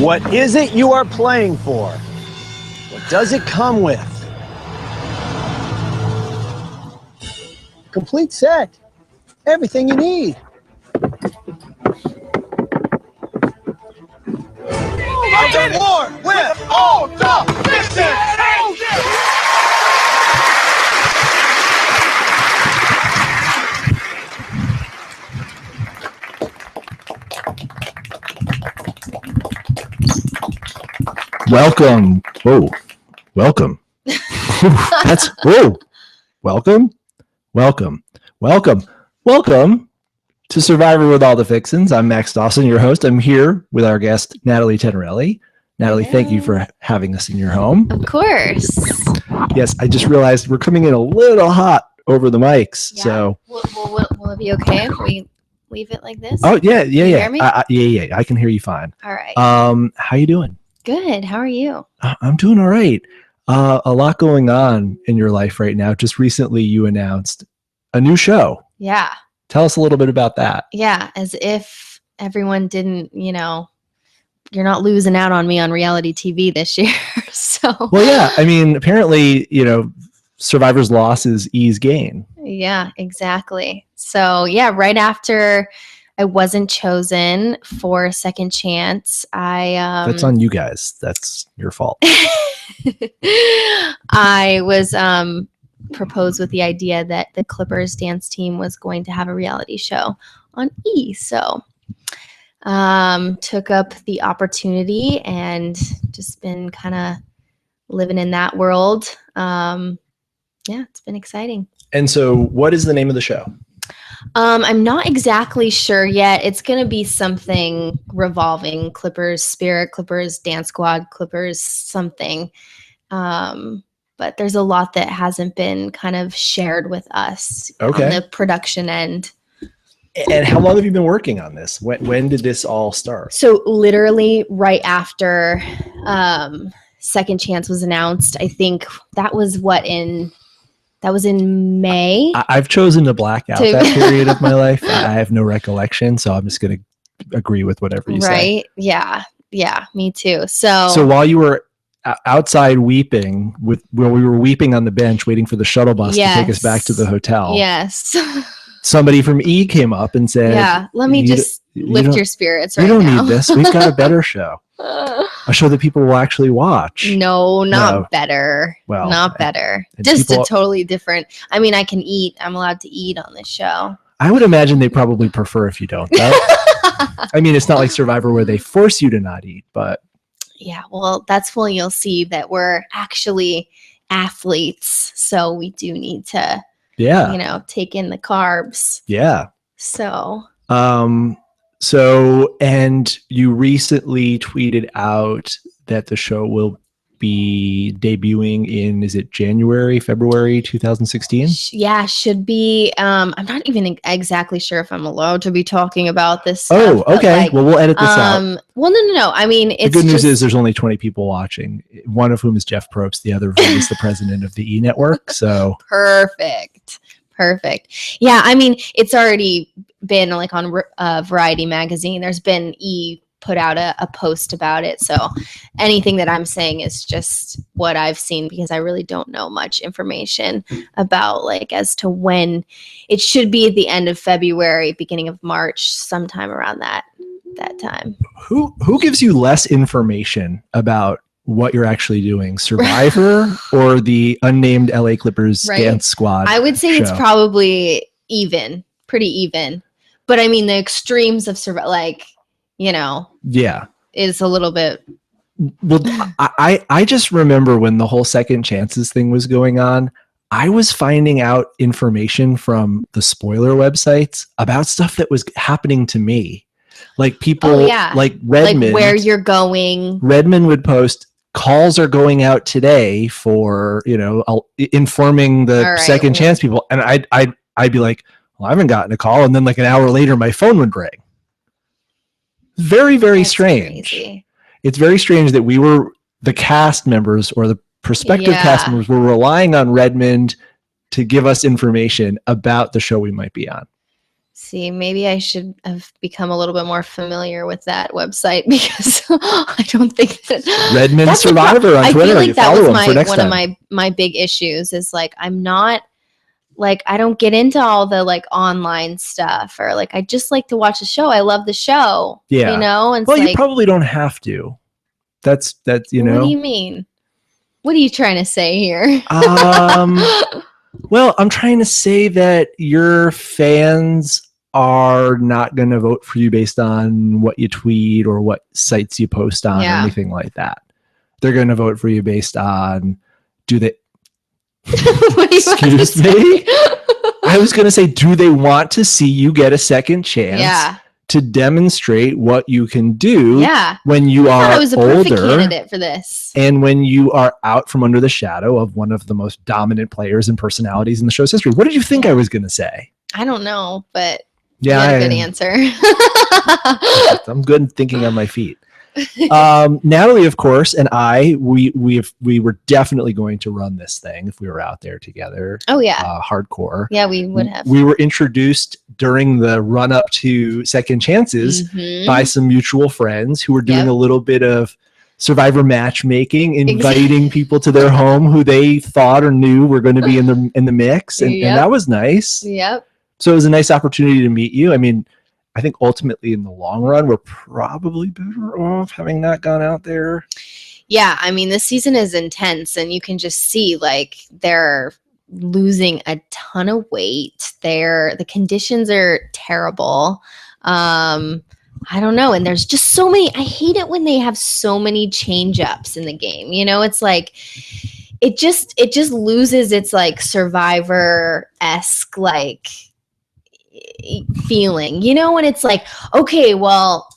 What is it you are playing for? What does it come with? Complete set. Everything you need. I'll war with all the Fixins! Welcome. Whoa. Welcome. That's whoa. Welcome. Welcome. Welcome. Welcome to Survivor with all the Fixins. I'm Max Dawson, your host. I'm here with our guest, Natalie Tenerelli. Natalie, thank you for having us in your home. Of course. Yes, I just realized we're coming in a little hot over the mics. Yeah. So Will it be okay if we leave it like this? Oh, yeah. Can you hear me? Yeah. I can hear you fine. All right. How you doing? Good. How are you? I'm doing all right. A lot going on in your life right now. Just recently you announced a new show. Yeah. Tell us a little bit about that. Yeah. As if everyone didn't, you're not losing out on me on reality TV this year. So. Well, yeah. I mean, apparently, Survivor's loss is E's gain. Yeah, exactly. So, yeah, right after I wasn't chosen for Second Chance, That's on you guys. That's your fault. I was proposed with the idea that the Clippers dance team was going to have a reality show on E. So took up the opportunity and just been kind of living in that world. Yeah, it's been exciting. And so what is the name of the show? I'm not exactly sure yet. It's going to be something revolving Clippers Spirit, Clippers Dance Squad, Clippers something. But there's a lot that hasn't been kind of shared with us on the production end. And how long have you been working on this? When did this all start? So literally right after Second Chance was announced. I think that was in May. I've chosen to black out that period of my life. I have no recollection, so I'm just going to agree with whatever you say. Right? Yeah, me too. So while you were outside weeping, when we were weeping on the bench waiting for the shuttle bus to take us back to the hotel. Yes. Somebody from E came up and said, "Yeah, let me just lift your spirits right now. You don't need this. We've got a better show. A show that people will actually watch." No, not better. Well, not better. Just a totally different. I mean, I can eat. I'm allowed to eat on this show. I would imagine they probably prefer if you don't, though. I mean, it's not like Survivor where they force you to not eat, but. Yeah, well, that's when you'll see that we're actually athletes. So we do need to, take in the carbs. Yeah. So. And you recently tweeted out that the show will be debuting in, is it January, February 2016? Yeah, should be. I'm not even exactly sure if I'm allowed to be talking about this stuff. Oh, okay. Well, we'll edit this out. Well, no. I mean, it's the good news is there's only 20 people watching, one of whom is Jeff Probst, the other of whom is the president of the E! Network. So Perfect. Yeah, I mean, it's already been like on Variety magazine. There's been E! Put out a post about it. So anything that I'm saying is just what I've seen because I really don't know much information about as to when it should be at the end of February, beginning of March, sometime around that time. Who gives you less information about what you're actually doing, Survivor or the unnamed LA Clippers Dance Squad? I would say show? It's probably pretty even. But I mean, the extremes of Survivor, is a little bit. Well, I just remember when the whole Second Chances thing was going on, I was finding out information from the spoiler websites about stuff that was happening to me. Like people, like Redmond. Like where you're going. Redmond would post, calls are going out today for, informing the Second Chance people. And I'd be like, well, I haven't gotten a call. And then like an hour later, my phone would ring. Very, very strange. Crazy. It's very strange that we were the cast members or the prospective cast members were relying on Redmond to give us information about the show we might be on. See, maybe I should have become a little bit more familiar with that website because I don't think that Redmond that's Survivor on I Twitter. feel like You that follow was him for next one time. of my big issues is like I'm not like I don't get into all the like online stuff or like I just like to watch the show. I love the show. Yeah. You know, and Well, it's you like, probably don't have to. That's you what know. do you mean? What are you trying to say here? Well, I'm trying to say that your fans are not going to vote for you based on what you tweet or what sites you post on or Yeah. anything like that. They're going to vote for you based on do they What do you want to Excuse say? me? I was going to say, do they want to see you get a second chance Yeah. to demonstrate what you can do Yeah. when you I thought are I was a perfect older candidate for this. and when you are out from under the shadow of one of the most dominant players and personalities in the show's history? What did you think I was going to say? I don't know, but Yeah, you had a good answer. I'm good at thinking on my feet. Natalie, of course, and I, we were definitely going to run this thing if we were out there together. Oh yeah, hardcore. yeah, we would have. We were introduced during the run up to Second Chances Mhm. by some mutual friends who were doing a little bit of Survivor matchmaking, inviting people to their home who they thought or knew were going to be in the mix, and that was nice. Yep. So it was a nice opportunity to meet you. I mean, I think ultimately in the long run, we're probably better off having not gone out there. Yeah, I mean, this season is intense, and you can just see like they're losing a ton of weight. The conditions are terrible. I don't know, and there's just so many. I hate it when they have so many change ups in the game. You know, it's like it just loses its like Survivor-esque like feeling, you know, when it's like, okay, well,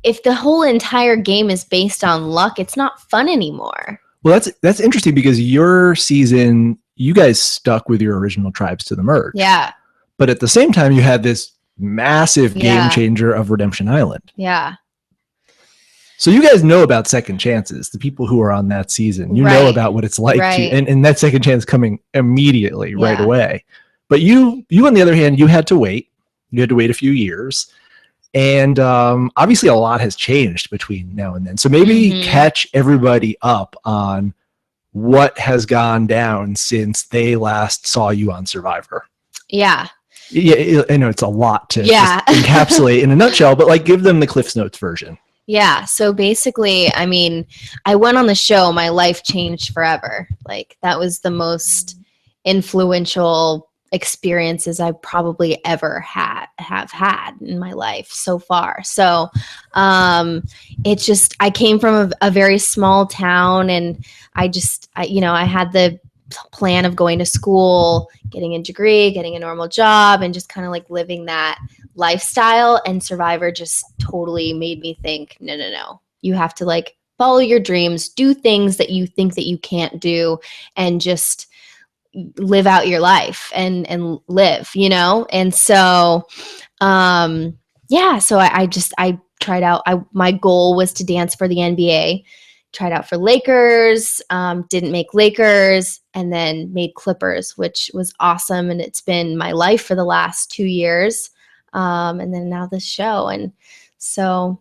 if the whole entire game is based on luck, it's not fun anymore. Well, that's interesting because your season, you guys stuck with your original tribes to the merge. Yeah. But at the same time, you had this massive game changer of Redemption Island. Yeah. So you guys know about Second Chances, the people who are on that season. You know about what it's like to, and that second chance coming immediately right away. But you on the other hand, you had to wait. You had to wait a few years. And obviously a lot has changed between now and then. So maybe catch everybody up on what has gone down since they last saw you on Survivor. Yeah. Yeah, I know it's a lot to just encapsulate in a nutshell, but like give them the Cliff's Notes version. Yeah. So basically, I mean, I went on the show, my life changed forever. Like that was the most influential experiences I probably ever have had in my life so far. So it's just, I came from a very small town, and I had the plan of going to school, getting a degree, getting a normal job, and just kind of like living that lifestyle. And Survivor just totally made me think, no. You have to like follow your dreams, do things that you think that you can't do, and just live out your life and live, you know? And so, so I tried out, my goal was to dance for the NBA, tried out for Lakers, didn't make Lakers, and then made Clippers, which was awesome. And it's been my life for the last 2 years. And then now this show. And so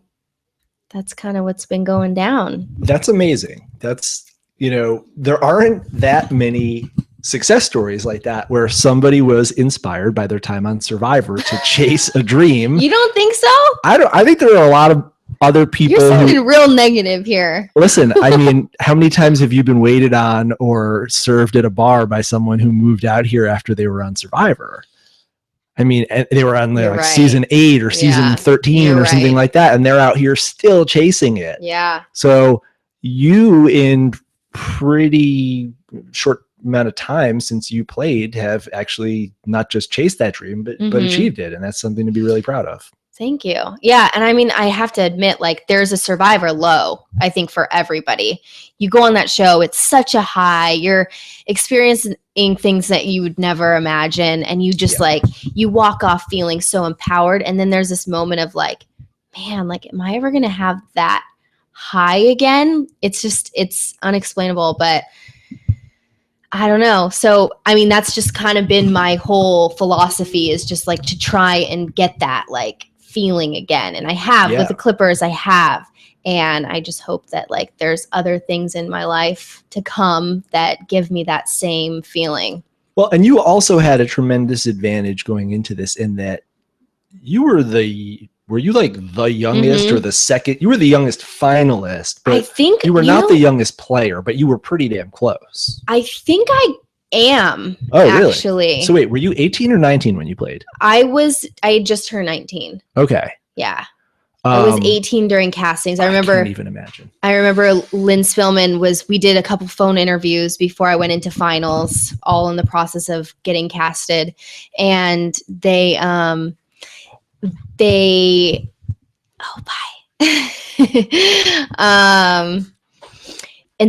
that's kind of what's been going down. That's amazing. That's, there aren't that many success stories like that where somebody was inspired by their time on Survivor to chase a dream. You don't think so? I think there are a lot of other people. You're sounding real negative here. Listen, I mean, how many times have you been waited on or served at a bar by someone who moved out here after they were on Survivor? I mean, they were on season 8 or season 13 or something like that, and they're out here still chasing it. Yeah. So you, in pretty short amount of time since you played, have actually not just chased that dream, but achieved it, and that's something to be really proud of. Thank you. Yeah, and I mean, I have to admit, like, there's a Survivor low, I think, for everybody. You go on that show, it's such a high. You're experiencing things that you would never imagine, and you just you walk off feeling so empowered, and then there's this moment of like, man, like, am I ever gonna have that high again? It's unexplainable, but I don't know. So, I mean, that's just kind of been my whole philosophy, is just like to try and get that like feeling again. And I have with the Clippers, I have. And I just hope that like there's other things in my life to come that give me that same feeling. Well, and you also had a tremendous advantage going into this in that you were you like the youngest or the second? You were the youngest finalist, but I think you were not the youngest player, but you were pretty damn close. I think I am. Oh, actually. Really? So wait, were you 18 or 19 when you played? I had just turned 19. Okay. Yeah. I was 18 during castings. I can't even imagine. I remember Lynn Spillman we did a couple phone interviews before I went into finals, all in the process of getting casted. And they and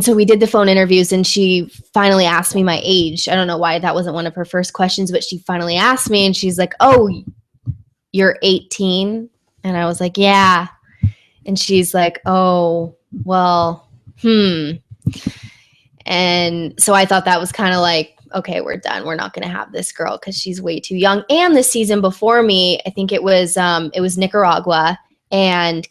so we did the phone interviews, and she finally asked me my age. I don't know why that wasn't one of her first questions, but she finally asked me, and she's like, "Oh, you're 18?" And I was like, "Yeah." And she's like, "Oh, well, And so I thought that was kind of like, okay, we're done. We're not going to have this girl because she's way too young. And the season before me, I think it was Nicaragua, and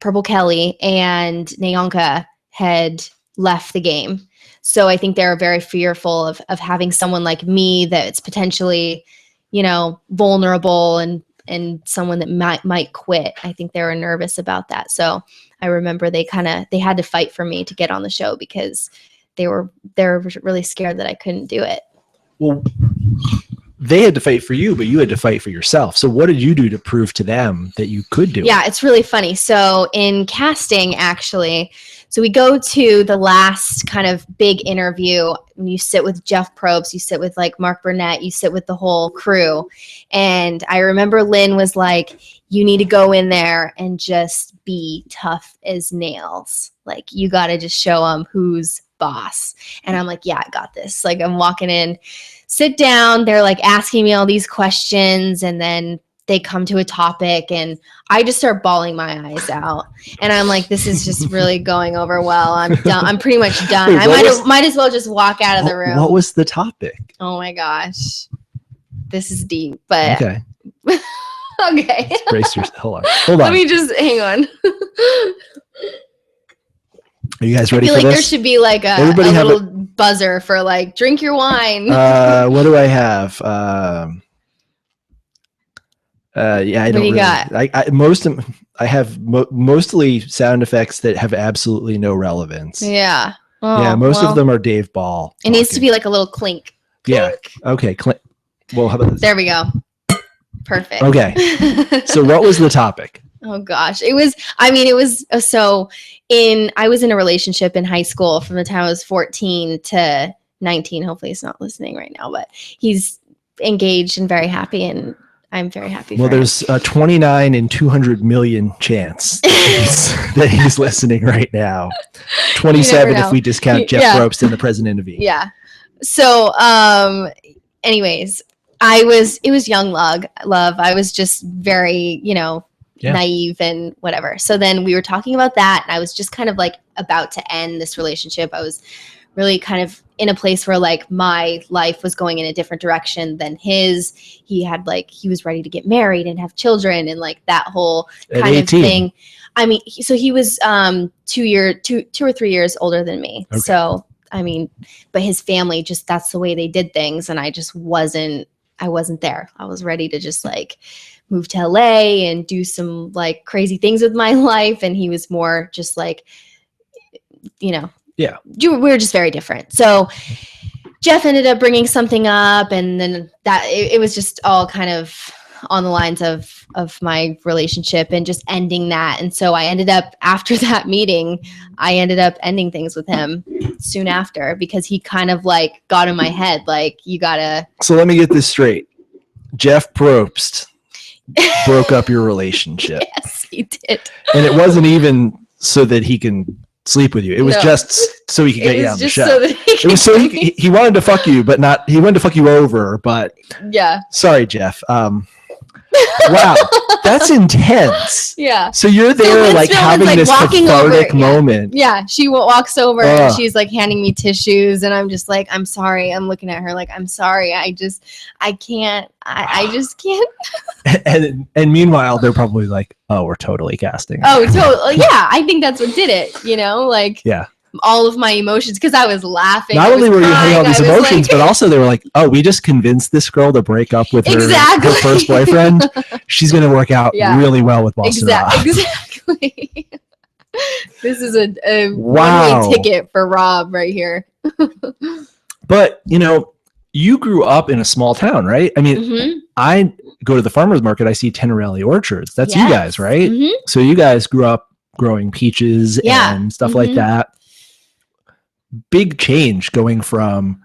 Purple Kelly and Nyanka had left the game. So I think they were very fearful of having someone like me that's potentially, vulnerable and someone that might quit. I think they were nervous about that. So I remember they had to fight for me to get on the show because they were really scared that I couldn't do it. Well, they had to fight for you, but you had to fight for yourself. So what did you do to prove to them that you could do it? Yeah, it's really funny. So in casting, actually, so we go to the last kind of big interview. You sit with Jeff Probst, you sit with like Mark Burnett, you sit with the whole crew. And I remember Lynn was like, you need to go in there and just be tough as nails. Like, you got to just show them who's boss. And I'm like, yeah, I got this. Like, I'm walking in, sit down. They're like asking me all these questions, and then they come to a topic, and I just start bawling my eyes out. And I'm like, this is just really going over well. I'm done. I'm pretty much done. Wait, I might as well just walk out of the room. What was the topic? Oh my gosh. This is deep, but okay. Okay. Let's brace yourself. Hold on. Let me just hang on. Are you guys ready for I feel like this? there should be like a little buzzer for like, drink your wine. What do I have? Yeah, I don't. What do you got? I have mostly sound effects that have absolutely no relevance. Yeah. Oh, yeah, most of them are Dave Ball. It needs to be like a little clink. Yeah. Okay. Well, how about this? There we go. Perfect. Okay. So what was the topic? Oh gosh. I was in a relationship in high school from the time I was 14 to 19. Hopefully he's not listening right now, but he's engaged and very happy, and I'm very happy. Well, there's a 29 in 200 million chance that he's listening right now. 27 if we discount Jeff Probst and the president of E. Yeah. So, anyways, it was young love. I was just very, naive and whatever. So then we were talking about that, and I was just kind of like about to end this relationship. I was really kind of in a place where like my life was going in a different direction than his. He was ready to get married and have children and like that whole kind of thing. I mean, so he was 2 or 3 years older than me. Okay. So, I mean, but his family just, that's the way they did things. And I just wasn't there. I was ready to just like move to LA and do some like crazy things with my life. And he was more just like, yeah, we were just very different. So Jeff ended up bringing something up, and then that it was just all kind of on the lines of my relationship and just ending that. And so I ended up, after that meeting, ending things with him soon after, because he kind of like got in my head, like, you gotta. So let me get this straight. Jeff Probst broke up your relationship. Yes, he did. And it wasn't even so that he can sleep with you. It was just so he could get you on the show. So it was so he wanted to fuck you, but he wanted to fuck you over, but yeah. Sorry, Jeff. Wow, that's intense. Yeah. So you're there Vince like Vaughn having like this walking cathartic over, yeah. moment. Yeah, she walks over Ugh. and she's like handing me tissues, and I'm just like, I'm sorry. I'm looking at her like, I'm sorry. I can't. I just can't. And meanwhile, they're probably like, oh, we're totally casting. Oh, totally. Yeah, I think that's what did it. You know, like Yeah. all of my emotions, because I was laughing. Not I only was were you having all crying, these I was emotions, like- but also they were like, oh, we just convinced this girl to break up with her, Exactly. her first boyfriend. She's going to work out Yeah. really well with Boston Rob. Exactly. This is a Wow. one-way ticket for Rob right here. But, you know, you grew up in a small town, right? I mean, Mhm. I go to the farmer's market, I see Tenerelli orchards. That's you Yes. guys, right? Mhm. So you guys grew up growing peaches Yeah. and stuff like Mhm. that. Big change going from,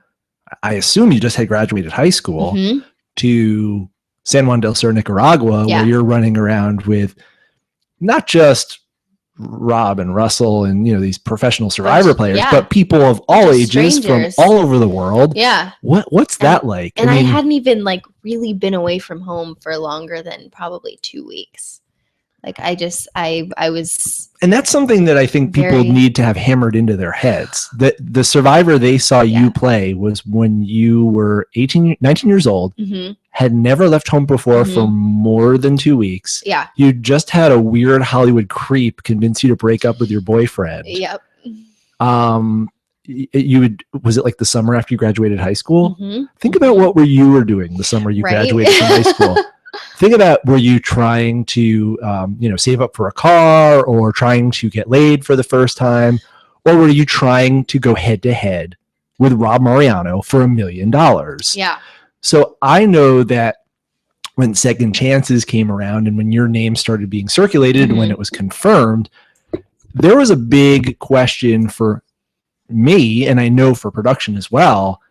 I assume you just had graduated high school, Mhm. to San Juan del Sur, Nicaragua, Yeah. where you're running around with not just Rob and Russell and, you know, these professional Survivor players, yeah. but people of all Just ages strangers. from all over the world. Yeah. What's that like? And I mean, hadn't even like really been away from home for longer than probably 2 weeks. Like I was. and that's something that I think people Very- need to have hammered into their heads. That the Survivor they saw Yeah. you play was when you were 19 years old, Mhm. had never left home before Mhm. for more than 2 weeks. Yeah. You just had a weird Hollywood creep convince you to break up with your boyfriend. Yep. You would, was it like the summer after you graduated high school? Mhm. Think about what you were doing the summer you Right. graduated from high school. Think about, were you trying to save up for a car, or trying to get laid for the first time, or were you trying to go head to head with Rob Mariano for $1 million? Yeah. So I know that when Second Chances came around and when your name started being circulated, when Mhm. it was confirmed, there was a big question for me, and I know for production as well.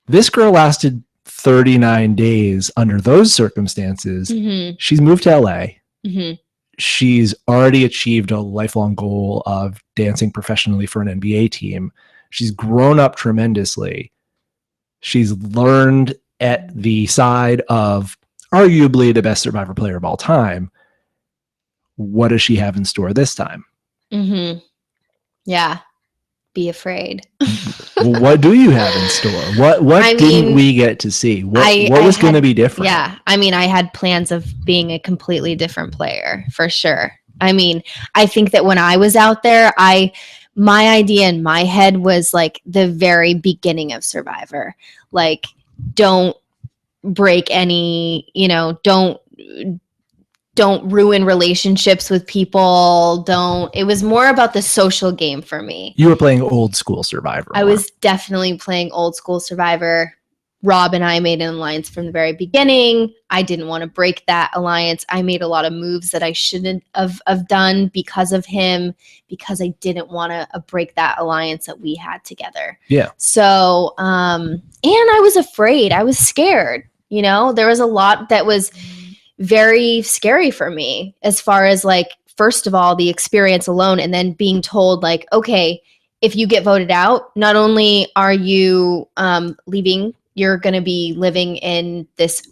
This girl lasted 39 days under those circumstances. Mhm. She's moved to LA. Mhm. She's already achieved a lifelong goal of dancing professionally for an NBA team. She's grown up tremendously. She's learned at the side of arguably the best Survivor player of all time. What does she have in store this time? Mhm. Yeah. Be afraid. Well, what do you have in store? What I didn't mean, we get to see? What I was going to had- be different? Yeah. I mean, I had plans of being a completely different player for sure. I mean, I think that when I was out there, my idea in my head was like the very beginning of Survivor. Like, don't break any, don't ruin relationships with people. It was more about the social game for me. You were playing old school Survivor. I was definitely playing old school Survivor. Rob and I made an alliance from the very beginning. I didn't want to break that alliance. I made a lot of moves that I shouldn't have done because of him, because I didn't want to break that alliance that we had together. Yeah. So, and I was afraid. I was scared. There was a lot that was very scary for me, as far as like, first of all, the experience alone, and then being told like, okay, if you get voted out, not only are you leaving, you're going to be living in this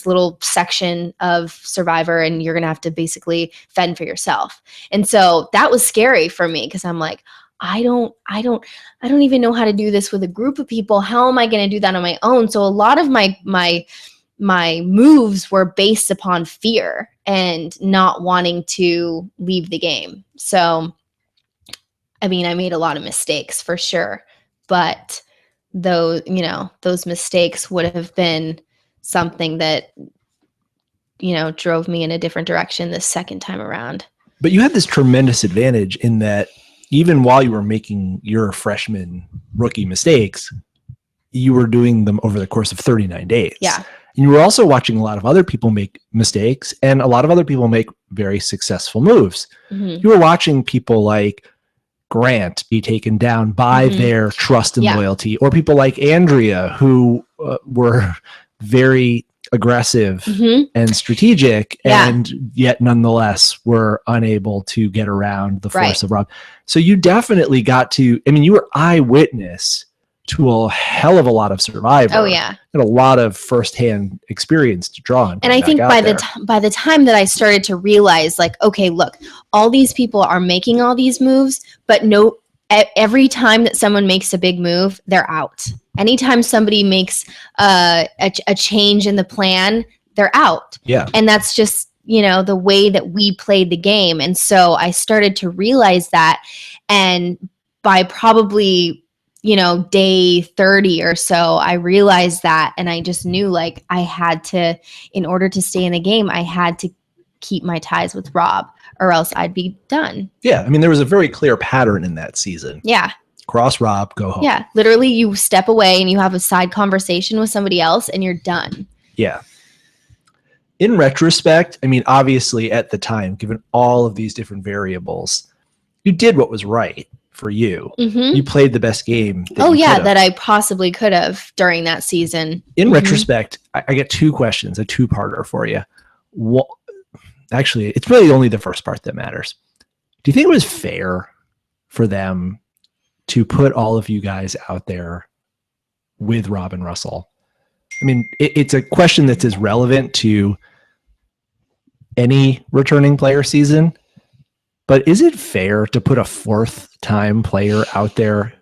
little section of Survivor, and you're going to have to basically fend for yourself. And so that was scary for me, because I'm like, I don't even know how to do this with a group of people. How am I going to do that on my own? So a lot of my moves were based upon fear and not wanting to leave the game. So, I mean, I made a lot of mistakes for sure, but those mistakes would have been something that, drove me in a different direction the second time around. But you had this tremendous advantage in that even while you were making your freshman rookie mistakes, you were doing them over the course of 39 days. Yeah. And you were also watching a lot of other people make mistakes, and a lot of other people make very successful moves. Mm-hmm. You were watching people like Grant be taken down by Mhm. their trust and Yeah. loyalty, or people like Andrea who were very aggressive Mhm. and strategic, Yeah. and yet nonetheless were unable to get around the force Right. of Rob. So you definitely got to, I mean, you were eyewitness to a hell of a lot of Survivor. Oh yeah. And a lot of firsthand experience to draw on. And I think by the time that I started to realize, like, okay, look, all these people are making all these moves, but every time that someone makes a big move, they're out. Anytime somebody makes a change in the plan, they're out. Yeah. And that's just, the way that we played the game. And so I started to realize that. And by probably, day 30 or so, I realized that. And I just knew, like, I had to, in order to stay in the game, I had to keep my ties with Rob, or else I'd be done. Yeah. I mean, there was a very clear pattern in that season. Yeah. Cross Rob, go home. Yeah. Literally, you step away and you have a side conversation with somebody else and you're done. Yeah. In retrospect, I mean, obviously at the time, given all of these different variables, you did what was right for you. Mm-hmm. You played the best game. That I possibly could have during that season. In retrospect, I get two questions, a two-parter for you. Actually, it's really only the first part that matters. Do you think it was fair for them to put all of you guys out there with Rob and Russell? I mean, it's a question that's as relevant to any returning player season, but is it fair to put a fourth-time player out there?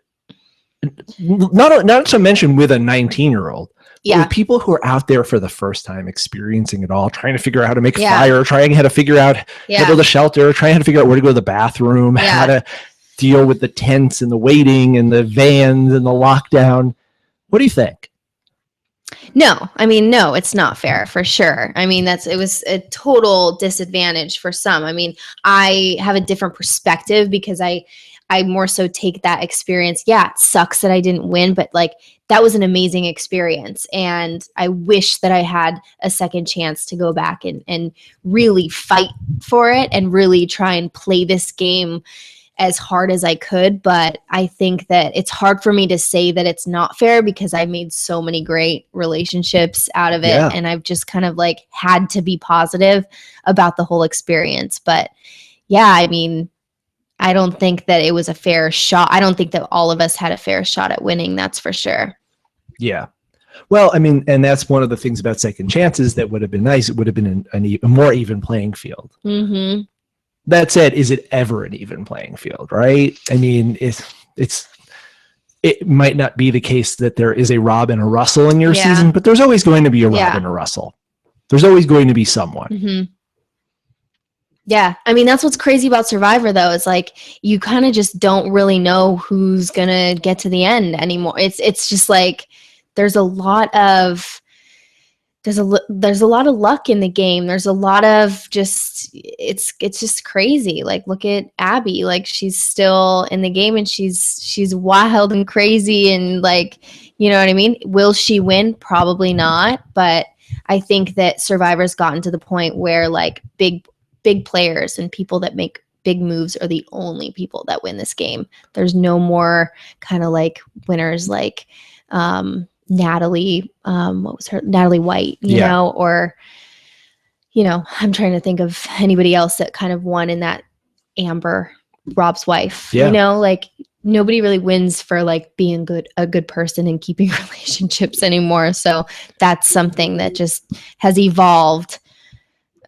Not to mention with a 19-year-old. Yeah. With people who are out there for the first time, experiencing it all, trying to figure out how to make fire, trying how to figure out how to build a shelter, trying how to figure out where to go to the bathroom, how to deal with the tents and the waiting and the vans and the lockdown. What do you think? No, I mean, no, it's not fair for sure. I mean, it was a total disadvantage for some. I mean, I have a different perspective because I more so take that experience. Yeah, it sucks that I didn't win, but like that was an amazing experience. And I wish that I had a second chance to go back and really fight for it and really try and play this game as hard as I could. But I think that it's hard for me to say that it's not fair because I made so many great relationships out of it. Yeah. And I've just kind of like had to be positive about the whole experience. But yeah, I mean, I don't think that it was a fair shot. I don't think that all of us had a fair shot at winning. That's for sure. Yeah. Well, I mean, and that's one of the things about second chances that would have been nice. It would have been a more even playing field. Mm-hmm. That said, is it ever an even playing field, right? I mean, it might not be the case that there is a Rob and a Russell in your season, but there's always going to be a Rob and a Russell. There's always going to be someone. Mm-hmm. Yeah. I mean, that's what's crazy about Survivor, though, is like you kind of just don't really know who's going to get to the end anymore. It's just like there's a lot of luck in the game. There's a lot of just it's just crazy. Like look at Abby, like she's still in the game and she's wild and crazy and like, you know what I mean? Will she win? Probably not, but I think that Survivor's gotten to the point where like big players and people that make big moves are the only people that win this game. There's no more kind of like winners like Natalie, what was her? Natalie White, you know, or, you know, I'm trying to think of anybody else that kind of won in that Amber, Rob's wife, you know, like nobody really wins for like being a good person and keeping relationships anymore. So that's something that just has evolved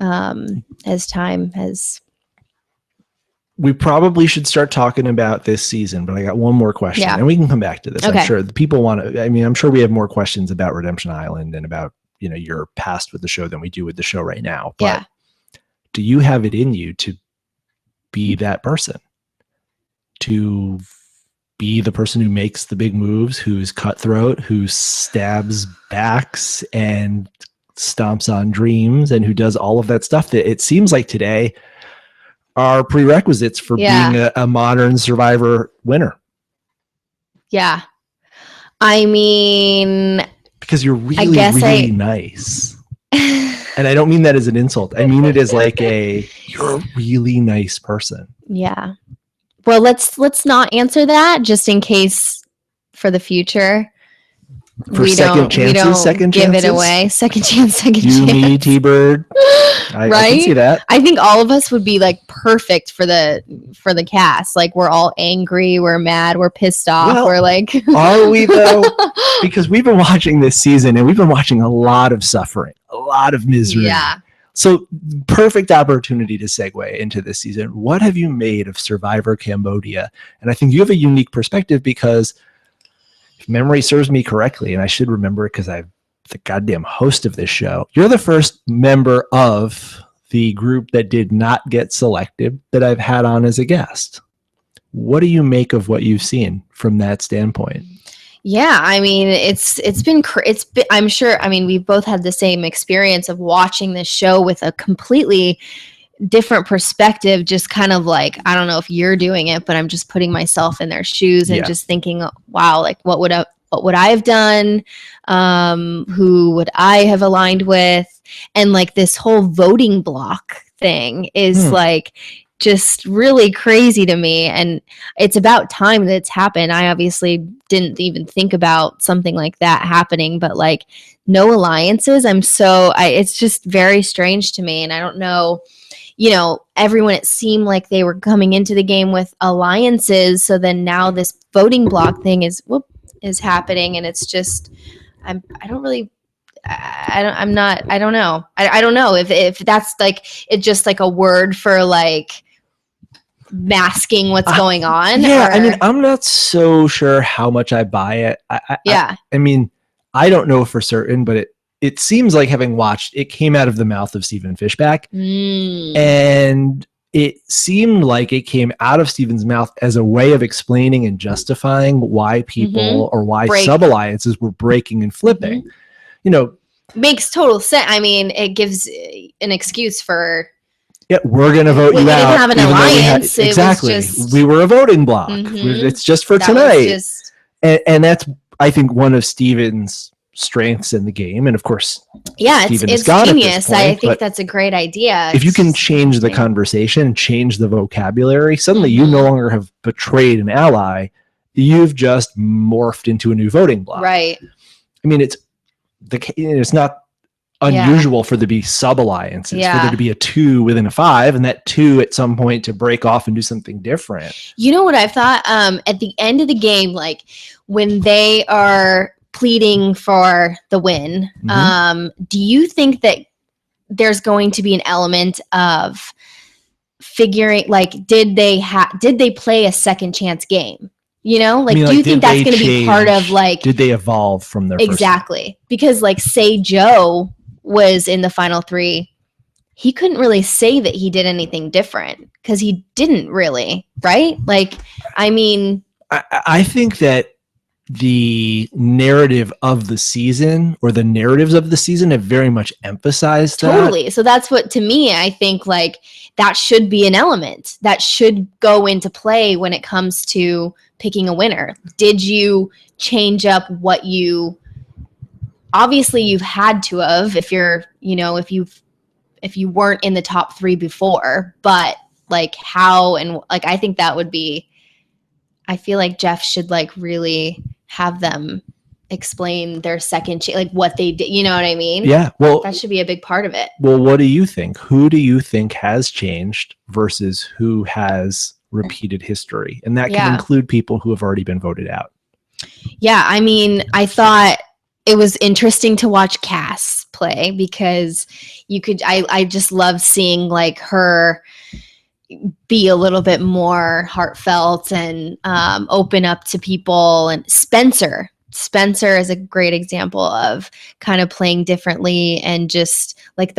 as time has. We probably should start talking about this season, but I got one more question and we can come back to this. Okay. I'm sure the people want to, I mean, I'm sure we have more questions about Redemption Island and about, you know, your past with the show than we do with the show right now. But do you have it in you to be that person? To be the person who makes the big moves, who's cutthroat, who stabs backs and stomps on dreams and who does all of that stuff that it seems like today are prerequisites for being a modern Survivor winner. Yeah. I mean, because you're really nice. And I don't mean that as an insult. I mean it as like you're a really nice person. Yeah. Well, let's not answer that just in case for the future. For second chances, second give chances? it away. Second chance, You, me, T-Bird. I can see that. I think all of us would be like perfect for the cast. Like we're all angry, we're mad, we're pissed off. Well, we're like, are we though? Because we've been watching this season and we've been watching a lot of suffering, a lot of misery. Yeah. So perfect opportunity to segue into this season. What have you made of Survivor Cambodia? And I think you have a unique perspective because if memory serves me correctly, and I should remember because I'm the goddamn host of this show, you're the first member of the group that did not get selected that I've had on as a guest. What do you make of what you've seen from that standpoint? Yeah, I mean, it's been I'm sure, I mean, we've both had the same experience of watching this show with a completely different perspective, just kind of like, I don't know if you're doing it, but I'm just putting myself in their shoes and just thinking, wow, like what would I have done? Who would I have aligned with? And like this whole voting block thing is like just really crazy to me, and it's about time that it's happened. I obviously didn't even think about something like that happening, but like no alliances. It's just very strange to me, and I don't know, everyone, it seemed like they were coming into the game with alliances, so then now this voting block thing is happening, and it's just I don't know if that's like it's just like a word for like masking what's going on. Yeah, I mean, I'm not so sure how much I buy it. I mean, I don't know for certain, but it seems like, having watched, it came out of the mouth of Stephen Fishbach, and it seemed like it came out of Stephen's mouth as a way of explaining and justifying why people or why sub-alliances were breaking and flipping. Makes total sense. I mean, it gives an excuse for we're going to vote you out. We didn't have an alliance. Exactly. We were a voting block. It's just for tonight. And that's, I think, one of Stephen's strengths in the game. And of course, it's genius. I think that's a great idea. If you can change the conversation, change the vocabulary, suddenly you no longer have betrayed an ally. You've just morphed into a new voting block. Right. I mean, it's not unusual for there to be sub-alliances, for there to be a 2 within a 5, and that 2 at some point to break off and do something different. You know what I've thought? At the end of the game, like when they are pleading for the win, do you think that there's going to be an element of figuring, like, did they play a second chance game? Do you think that's going to be part of, like, did they evolve from their exactly? Because, like, say Joe was in the final 3, he couldn't really say that he did anything different because he didn't really, right? Like, I mean, I think that the narrative of the season, or the narratives of the season, have very much emphasized that. Totally. So that's what, to me, I think, like, that should be an element that should go into play when it comes to picking a winner. Did you change up what you, obviously you've had to have, if you're, if you weren't in the top 3 before, but like how, and like, I think that would be, I feel like Jeff should like really have them explain their second like what they did, you know what I mean? Yeah. Well, that should be a big part of it. Well, what do you think? Who do you think has changed versus who has repeated history? And that can include people who have already been voted out. Yeah. I mean, I thought it was interesting to watch Cass play because I just love seeing like her be a little bit more heartfelt and open up to people. And Spencer is a great example of kind of playing differently, and just like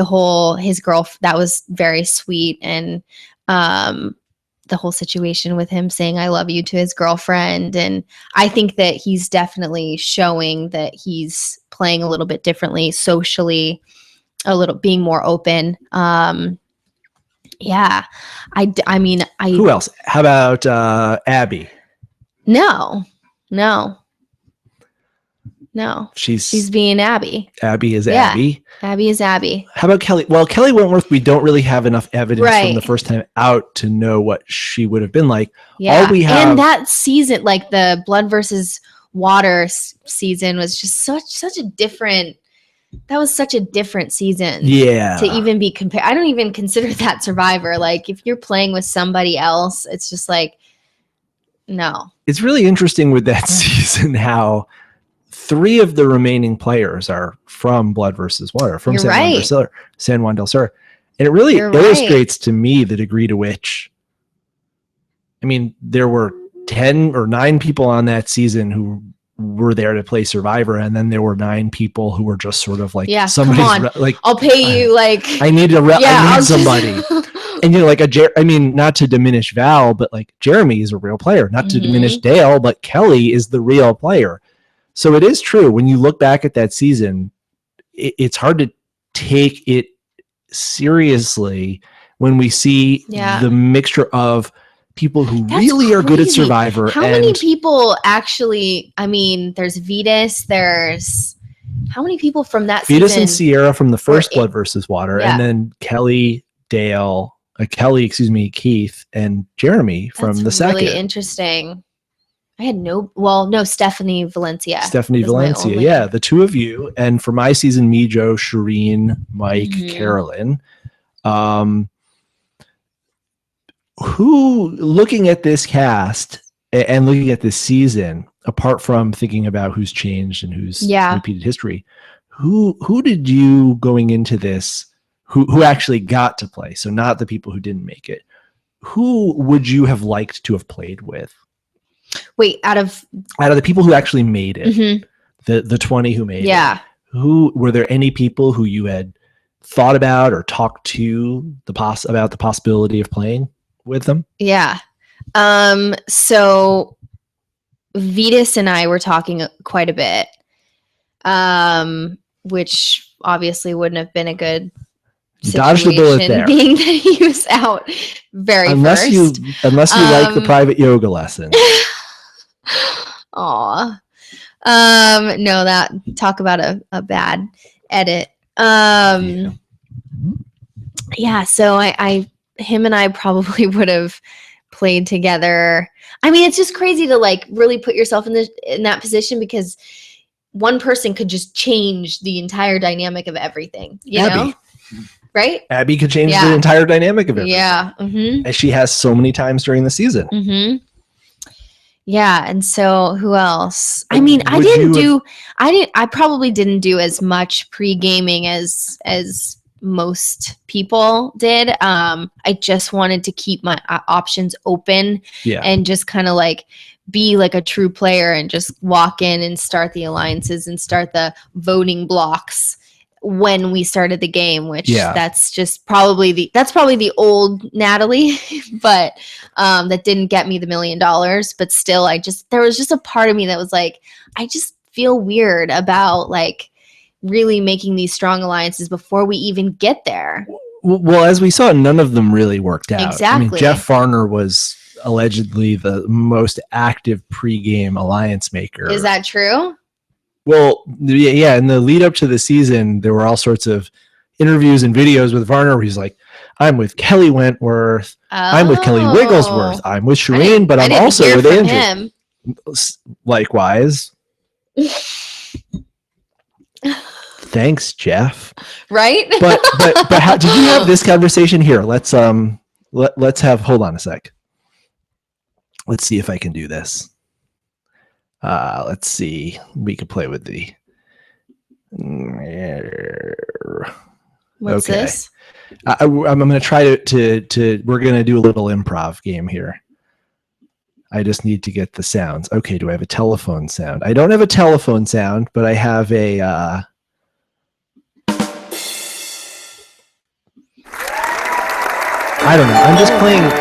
his girl, that was very sweet. And the whole situation with him saying I love you to his girlfriend. And I think that he's definitely showing that he's playing a little bit differently socially, being more open. Yeah. I mean, who else? How about Abby? No. She's being Abby. Abby is Abby. Abby is Abby. How about Kelly? Well, Kelly Wentworth, we don't really have enough evidence from the first time out to know what she would have been like. Yeah. All we have, and that season, like the Blood versus water season was just such a different. That was such a different season. Yeah. To even be compared. I don't even consider that Survivor. Like if you're playing with somebody else, it's just like, no. It's really interesting with that season how 3 of the remaining players are from Blood versus Water, from San Juan del Sur. And it really illustrates to me the degree to which, I mean, there were 10 or 9 people on that season who were there to play Survivor, and then there were 9 people who were just sort of like, somebody's like, I'll pay you. Like, I need I need somebody. And you know, like I mean, not to diminish Val, but like Jeremy is a real player. Not to diminish Dale, but Kelly is the real player. So it is true when you look back at that season, it's hard to take it seriously when we see the mixture of people who really are good at Survivor. How many people actually? I mean, there's Vitas. There's how many people from that season? Vitas and Sierra from the first Blood versus Water, and then Kelly, Dale. Keith and Jeremy from the second. Really interesting. I had Stephanie Valencia. Yeah, the 2 of you. And for my season, me, Joe, Shireen, Mike, Carolyn. Who, looking at this cast and looking at this season, apart from thinking about who's changed and who's repeated history, who did you going into this who actually got to play, so not the people who didn't make it, who would you have liked to have played with? Wait, out of the people who actually made it, the 20 who made it, who were there any people who you had thought about or talked to about the possibility of playing with them? Yeah. So Vitas and I were talking quite a bit, which obviously wouldn't have been a good dodged the bullet there, being that he was out unless first. you like the private yoga lesson. Aw. No, that talk about a bad edit. Yeah, so him and I probably would have played together. I mean, it's just crazy to like really put yourself in that position, because one person could just change the entire dynamic of everything, you know? Right? Abby could change the entire dynamic of everything. Yeah. As she has so many times during the season. Yeah. And so who else? I mean, I probably didn't do as much pre-gaming as most people did. I just wanted to keep my options open and just kind of like be like a true player and just walk in and start the alliances and start the voting blocks when we started the game, which that's probably the old Natalie, but that didn't get me the $1 million. But still, there was just a part of me that was like, I just feel weird about like really making these strong alliances before we even get there. Well, as we saw, none of them really worked out. Exactly. I mean, Jeff Farner was allegedly the most active pre-game alliance maker. Is that true? Well, yeah. In the lead up to the season, there were all sorts of interviews and videos with Varner where he's like, I'm with Kelly Wentworth. I'm with Kelly Wigglesworth. I'm with Shireen, but I'm also with Andrew. Likewise. Thanks, Jeff. Right? But how did you have this conversation here? Let's have, hold on a sec. Let's see if I can do this. Let's see. We could play with the. What's this? I'm going to try to. We're going to do a little improv game here. I just need to get the sounds. Okay. Do I have a telephone sound? I don't have a telephone sound, but I have a. I don't know.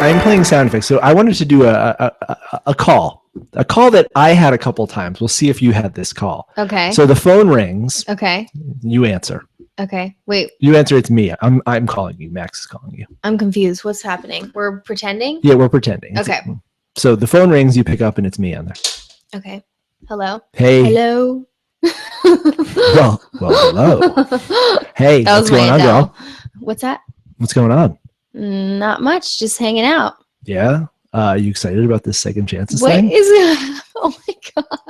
I'm playing sound effects. So I wanted to do a call. A call that I had a couple times. We'll see if you had this call. Okay. So the phone rings. Okay. You answer. Okay. Wait. You answer. It's me. I'm calling you. Max is calling you. I'm confused. What's happening? We're pretending? Yeah, we're pretending. Okay. So the phone rings. You pick up, and it's me on there. Okay. Hello. Hey. Hello. well, hello. Hey, what's going on, girl? What's that? What's going on? Not much. Just hanging out. Yeah. You excited about this second chances What thing? is? Oh my god.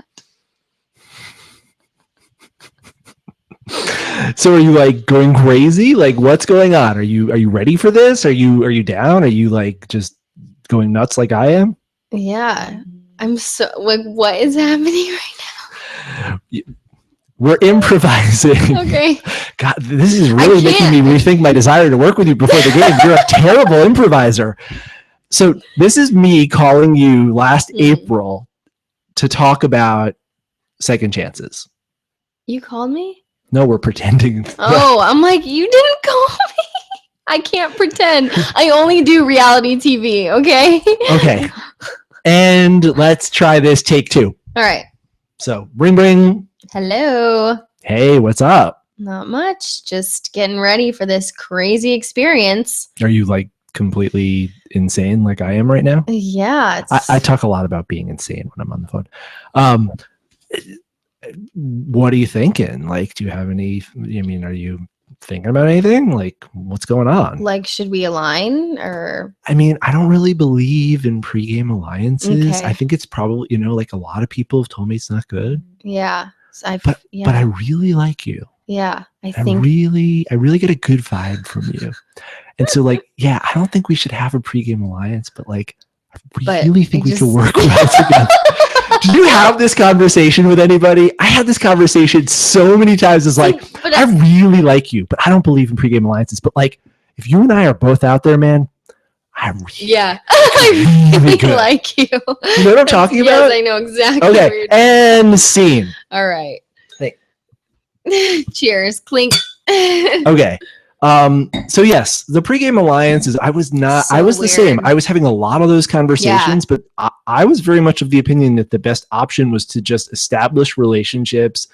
So are you like going crazy? Like what's going on? Are you ready for this? Are you down? Are you like just going nuts like I am? Yeah. I'm so like, what is happening right We're improvising. now? Okay. God, this is really making me rethink my desire to work with you before the game. You're a terrible improviser. So this is me calling you last April to talk about second chances. You called me? No, we're pretending. Oh, I'm like, you didn't call me. I can't pretend. I only do reality TV, okay? Okay. And let's try this take 2. All right. So, ring. Hello. Hey, what's up? Not much. Just getting ready for this crazy experience. Are you like completely insane like I am right now? Yeah. I talk a lot about being insane when I'm on the phone. What are you thinking? Like, do you have any, are you thinking about anything? Like, what's going on? Like, should we align or? I don't really believe in pregame alliances. Okay. I think it's probably, like a lot of people have told me it's not good. Yeah. But I really like you. Yeah. I really get a good vibe from you. And so like, yeah, I don't think we should have a pregame alliance, but like, I really think we could work well together. Did you have this conversation with anybody? I had this conversation so many times. It's like, I really like you, but I don't believe in pregame alliances. But like, if you and I are both out there, man, I really like you. You know what I'm talking about? Yes, I know exactly. Okay, and scene. All right. Hey. Cheers. Clink. Okay. So yes, the pregame alliances, I was the same. I was having a lot of those conversations, but I was very much of the opinion that the best option was to just establish relationships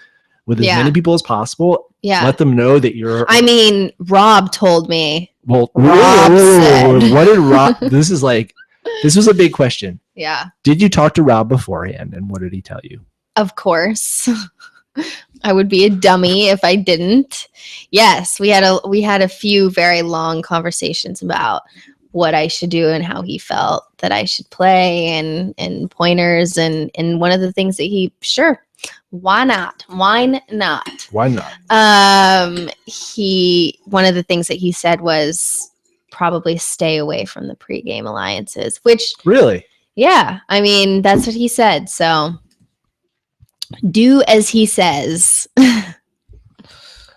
with as many people as possible. Yeah. Let them know that you're. Rob told me. Well, Rob said. What did Rob? This was a big question. Yeah. Did you talk to Rob beforehand, and what did he tell you? Of course. I would be a dummy if I didn't. Yes, we had a few very long conversations about what I should do and how he felt that I should play and pointers and one of the things that why not? One of the things that he said was probably stay away from the pregame alliances, which really, yeah, that's what he said. So do as he says.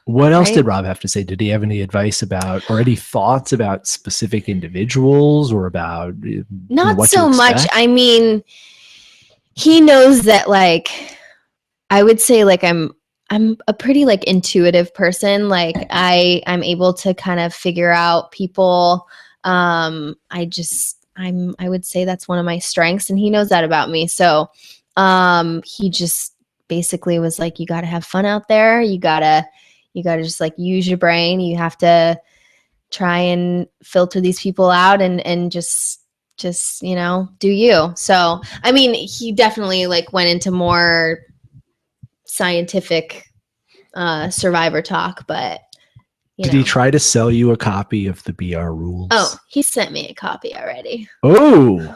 What else did Rob have to say? Did he have any advice about or any thoughts about specific individuals or about not what so to much? expect? He knows that like I would say like I'm a pretty like intuitive person. Like I'm able to kind of figure out people. I would say that's one of my strengths, and he knows that about me. So he just basically was like, you got to have fun out there. You gotta just like use your brain. You have to try and filter these people out and just do you. So he definitely like went into more scientific Survivor talk, but did he try to sell you a copy of the BR rules? Oh, he sent me a copy already. Oh,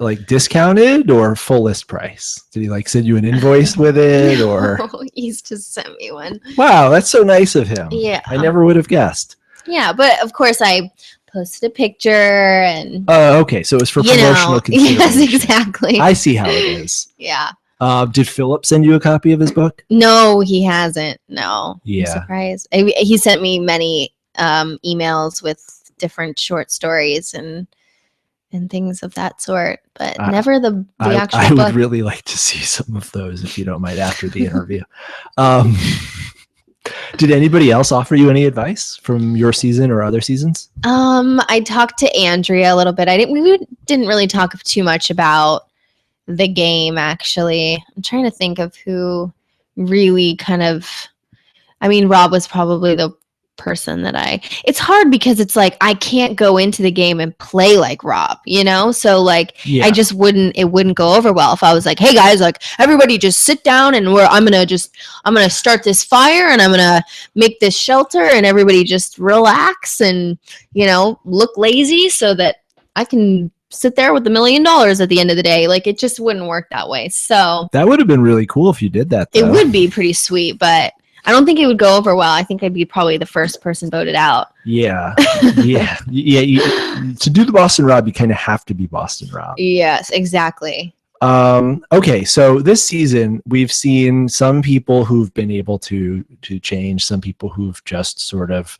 like discounted or full list price? Did he like send you an invoice with it or? No, he's just sent me one. Wow, that's so nice of him. Yeah. I never would have guessed. Yeah, but of course I posted a picture and. Okay, so it was for promotional consideration. Yes, exactly. I see how it is. Yeah. Did Philip send you a copy of his book? No, he hasn't. No. Yeah. I'm surprised. He sent me many emails with different short stories and things of that sort, but never the actual book. I would really like to see some of those if you don't mind after the interview. Did anybody else offer you any advice from your season or other seasons? I talked to Andrea a little bit. We didn't really talk too much about the game, actually. I'm trying to think of who really kind of, Rob was probably the person that it's hard because it's like I can't go into the game and play like Rob, so like it wouldn't go over well if I was like, hey guys, like everybody just sit down and I'm gonna start this fire and I'm gonna make this shelter and everybody just relax and look lazy so that I can sit there with $1 million at the end of the day. Like it just wouldn't work that way. So that would have been really cool if you did that, though. It would be pretty sweet, but I don't think it would go over well. I think I'd be probably the first person voted out. Yeah. To do the Boston Rob, you kind of have to be Boston Rob. Yes, exactly. Okay, so this season we've seen some people who've been able to change, some people who've just sort of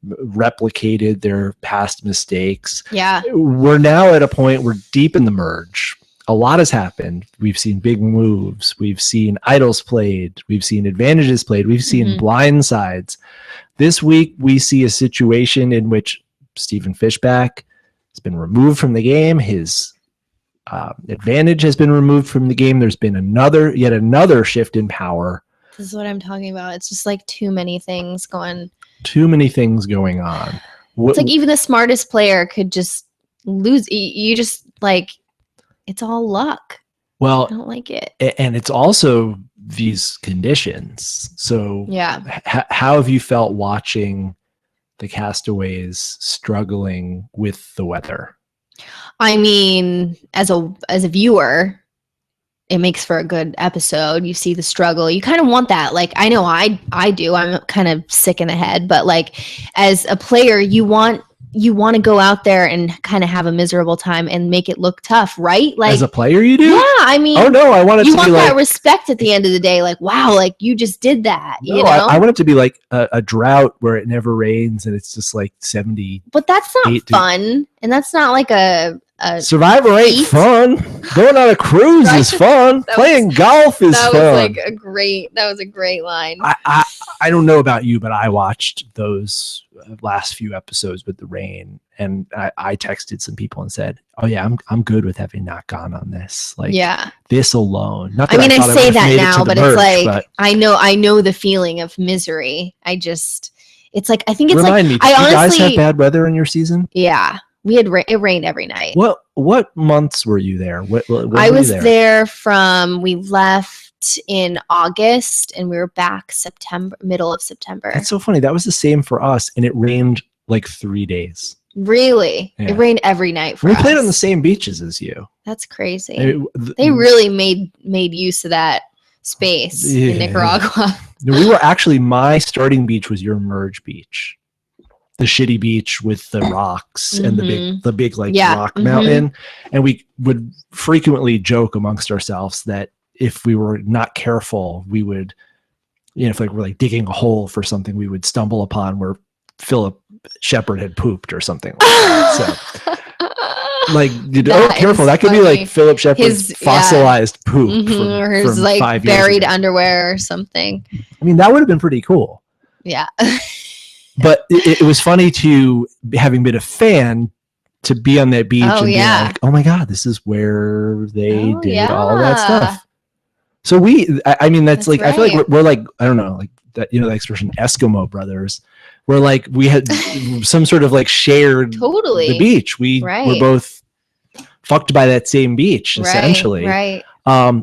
replicated their past mistakes. Yeah. We're now at a point, we're deep in the merge. A lot has happened. We've seen big moves. We've seen idols played. We've seen advantages played. We've seen blind sides. This week, we see a situation in which Stephen Fishback has been removed from the game. His advantage has been removed from the game. There's been yet another shift in power. This is what I'm talking about. It's just like too many things going. Too many things going on. It's like even the smartest player could just lose. You just like, it's all luck. Well, I don't like it. And it's also these conditions. So yeah, how have you felt watching the castaways struggling with the weather? I mean, as a viewer, it makes for a good episode. You see the struggle. You kind of want that. Like, I know I do. I'm kind of sick in the head, but like as a player, you want to go out there and kind of have a miserable time and make it look tough, right? Like as a player, you do? Yeah, I mean, oh no, I want it to be like that respect at the end of the day. Like, wow, like you just did that. No, you know, I want it to be like a drought where it never rains and it's just like 70. But that's not fun, and that's not like a Survivor ain't fun. Going on a cruise is fun. Playing golf is fun. That was a great line. I don't know about you, but I watched those last few episodes with the rain, and I texted some people and said, "Oh yeah, I'm good with having not gone on this. Like, yeah, this alone." Not that I say that now, but it's like I know the feeling of misery. It's like I think it's Remind me, did you guys have bad weather in your season? Yeah. It rained every night. What months were you there? I was there from, we left in August and we were back middle of September. That's so funny. That was the same for us, and it rained like 3 days. Really? Yeah. It rained every night for us. We played on the same beaches as you. That's crazy. They really made use of that space in Nicaragua. We were actually, my starting beach was your merge beach. The shitty beach with the rocks and the big like rock mountain. And we would frequently joke amongst ourselves that if we were not careful, we would, if like we're like digging a hole for something, we would stumble upon where Philip Shepard had pooped or something like that. So like, careful. That could be like Philip Shepard's fossilized poop or his like 5 years buried ago. Underwear or something. I mean, that would have been pretty cool. Yeah. But it was funny to, having been a fan, to be on that beach and be like, oh my God, this is where they did all that stuff. So I mean, that's like, right. I feel like we're like, I don't know, like that, the expression Eskimo brothers, where like we had some sort of like shared the beach. We were both fucked by that same beach, essentially. Right.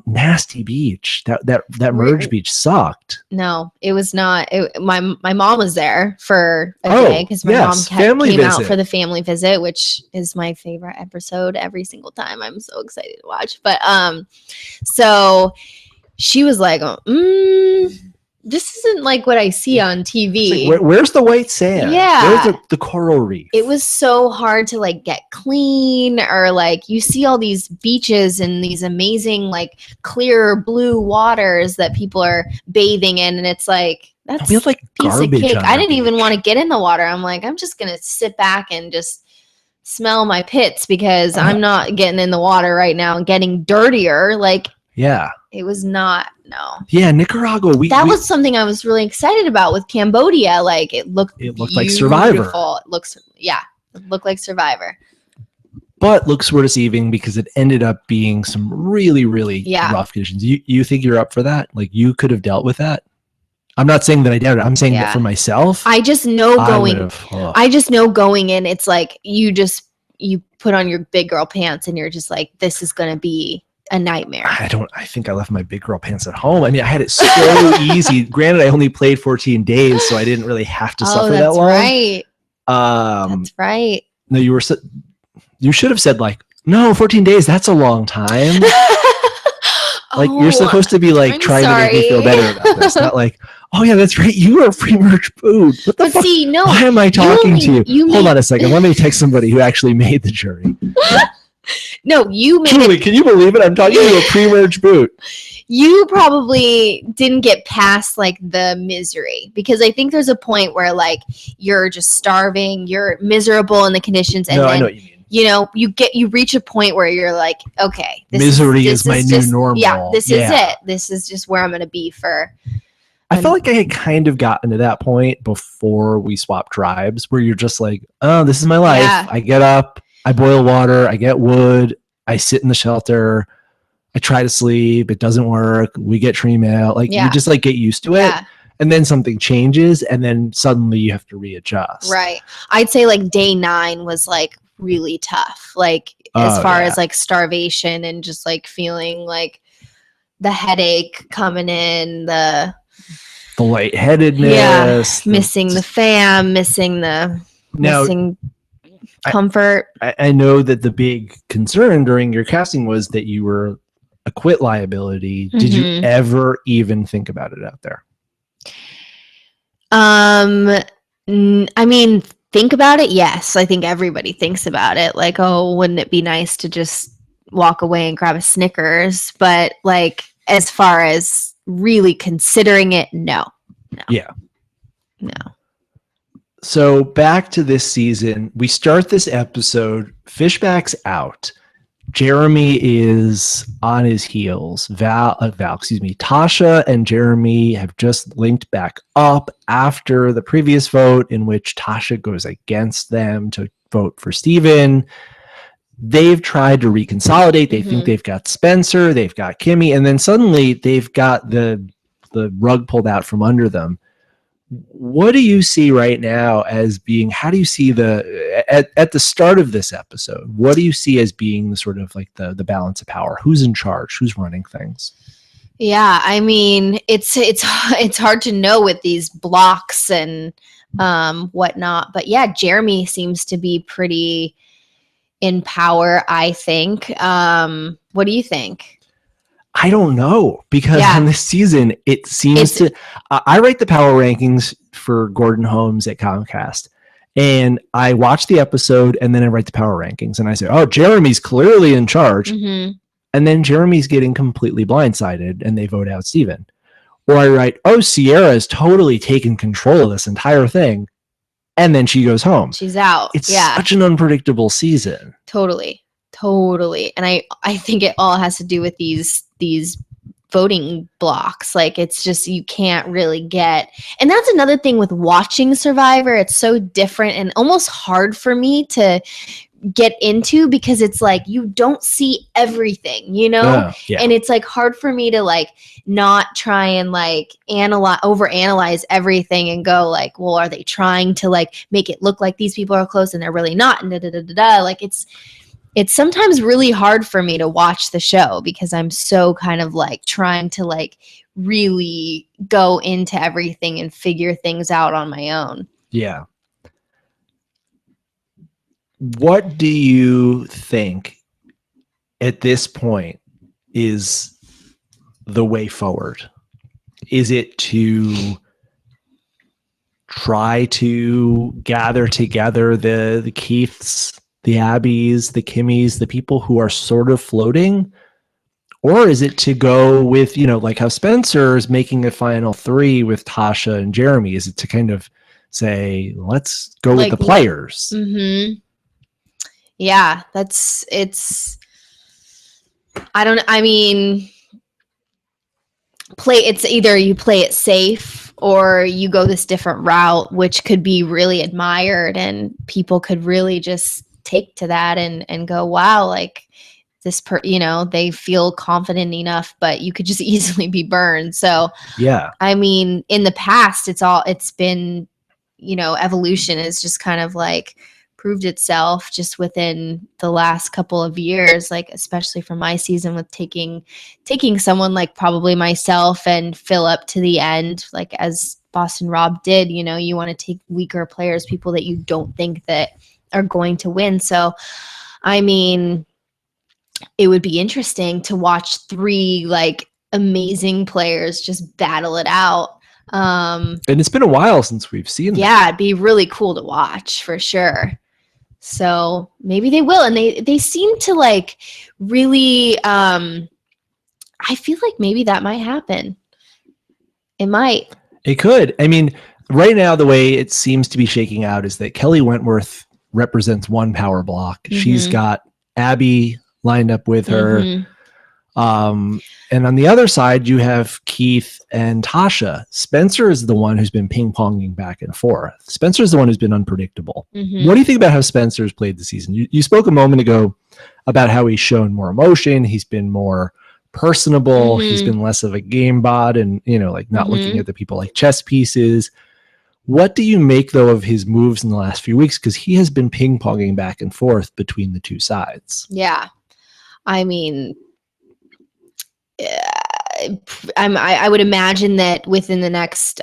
Nasty beach. That merge beach sucked. No, it was not. My mom was there for a day because my mom came out for the family visit, which is my favorite episode every single time. I'm so excited to watch. But so she was like, this isn't like what I see on TV. Like, where's the white sand? Yeah. Where's the coral reef? It was so hard to like get clean, or like you see all these beaches and these amazing like clear blue waters that people are bathing in, and it's like that's we have like piece of garbage. Cake. I didn't even want to get in the water. I'm like, I'm just gonna sit back and just smell my pits because I'm not getting in the water right now and getting dirtier. Like, yeah. It was not, no. Yeah, Nicaragua. That was something I was really excited about with Cambodia. Like it looked like Survivor. It looked like Survivor. But looks were deceiving because it ended up being some really, really rough conditions. You think you're up for that? Like you could have dealt with that? I'm not saying that I doubt it. I'm saying that for myself. I just know going in, it's like you put on your big girl pants and you're just like, this is gonna be a nightmare. I think I left my big girl pants at home. I mean, I had it so easy. Granted, I only played 14 days, so I didn't really have to suffer that long. Right. That's right. No, you should have said like, no, 14 days, that's a long time. Like you're supposed to be like trying to make me feel better about this. Not like, Oh yeah, that's right. You are a pre-merge boot. What the But fuck? see, no. Why am I talking to you? Hold made- on a second. Let me text somebody who actually made the jury. No, you made Julie, it. can you believe it? I'm talking to a pre-merge boot. You probably didn't get past like the misery, because I think there's a point where like you're just starving, you're miserable in the conditions, and No, then I know what you mean. you know you reach a point where you're like, okay, Misery is my new normal. Yeah, this is Yeah. it. This is just where I'm gonna be for. I felt like I had kind of gotten to that point before we swapped tribes, where you're just like, oh, this is my life. Yeah. I get up, I boil water, I get wood, I sit in the shelter, I try to sleep, it doesn't work, we get tree mail. Like Yeah. you just like get used to it. Yeah. And then something changes, and then suddenly you have to readjust. Right. I'd say like day 9 was like really tough. Like as far as like starvation and just like feeling like the headache coming in, the lightheadedness, missing the fam, missing comfort. I know that the big concern during your casting was that you were a quit liability. Did you ever even think about it out there? I mean, think about it. Yes. I think everybody thinks about it. Like, oh, wouldn't it be nice to just walk away and grab a Snickers? But like, as far as really considering it, no. Yeah. No. So back to this season, we start this episode, Fishback's out. Jeremy is on his heels. Tasha and Jeremy have just linked back up after the previous vote in which Tasha goes against them to vote for Steven. They've tried to reconsolidate. They think they've got Spencer, they've got Kimmy, and then suddenly they've got the rug pulled out from under them. What do you see right now as being, how do you see at the start of this episode, what do you see as being the sort of like the balance of power? Who's in charge? Who's running things? Yeah, I mean, it's hard to know with these blocks and whatnot. But yeah, Jeremy seems to be pretty in power, I think. What do you think? I don't know, because on this season, it seems I write the power rankings for Gordon Holmes at Comcast, and I watch the episode and then I write the power rankings and I say, oh, Jeremy's clearly in charge. And then Jeremy's getting completely blindsided and they vote out Steven. Or I write, oh, Sierra has totally taken control of this entire thing. And then she goes home. She's out. It's such an unpredictable season. Totally. And I think it all has to do with these voting blocks. Like, it's just, you can't really get, and that's another thing with watching Survivor. It's so different and almost hard for me to get into, because it's like you don't see everything, you know? And it's like hard for me to like not try and like overanalyze everything and go like, well, are they trying to like make it look like these people are close and they're really not, and like it's sometimes really hard for me to watch the show because I'm so kind of like trying to like really go into everything and figure things out on my own. Yeah. What do you think at this point is the way forward? Is it to try to gather together the Keiths, the Abbies, the Kimmys, the people who are sort of floating? Or is it to go with, like how Spencer is making a final 3 with Tasha and Jeremy? Is it to kind of say, let's go with the players? Yeah, it's either you play it safe or you go this different route, which could be really admired and people could really just take to that and go, wow, like this they feel confident enough, but you could just easily be burned. So yeah, I mean, in the past, it's been, evolution is just kind of like proved itself just within the last couple of years, like especially for my season with taking someone like probably myself and fill up to the end, like as Boston Rob did. You want to take weaker players, people that you don't think that are going to win. So I mean, it would be interesting to watch 3 like amazing players just battle it out. And it's been a while since we've seen Yeah, it'd be really cool to watch for sure. So maybe they will. And they seem to like really, I feel like maybe that might happen. It might. It could. I mean, right now, the way it seems to be shaking out is that Kelly Wentworth represents one power block. Mm-hmm. She's got Abby lined up with her. Mm-hmm. And on the other side, you have Keith and Tasha. Spencer is the one who's been ping-ponging back and forth. Spencer is the one who's been unpredictable. Mm-hmm. What do you think about how Spencer's played the season? You spoke a moment ago about how he's shown more emotion. He's been more personable. Mm-hmm. He's been less of a game bot and, like not Mm-hmm. looking at the people like chess pieces. What do you make, though, of his moves in the last few weeks? Because he has been ping-ponging back and forth between the two sides. Yeah. I mean, I would imagine that within the next,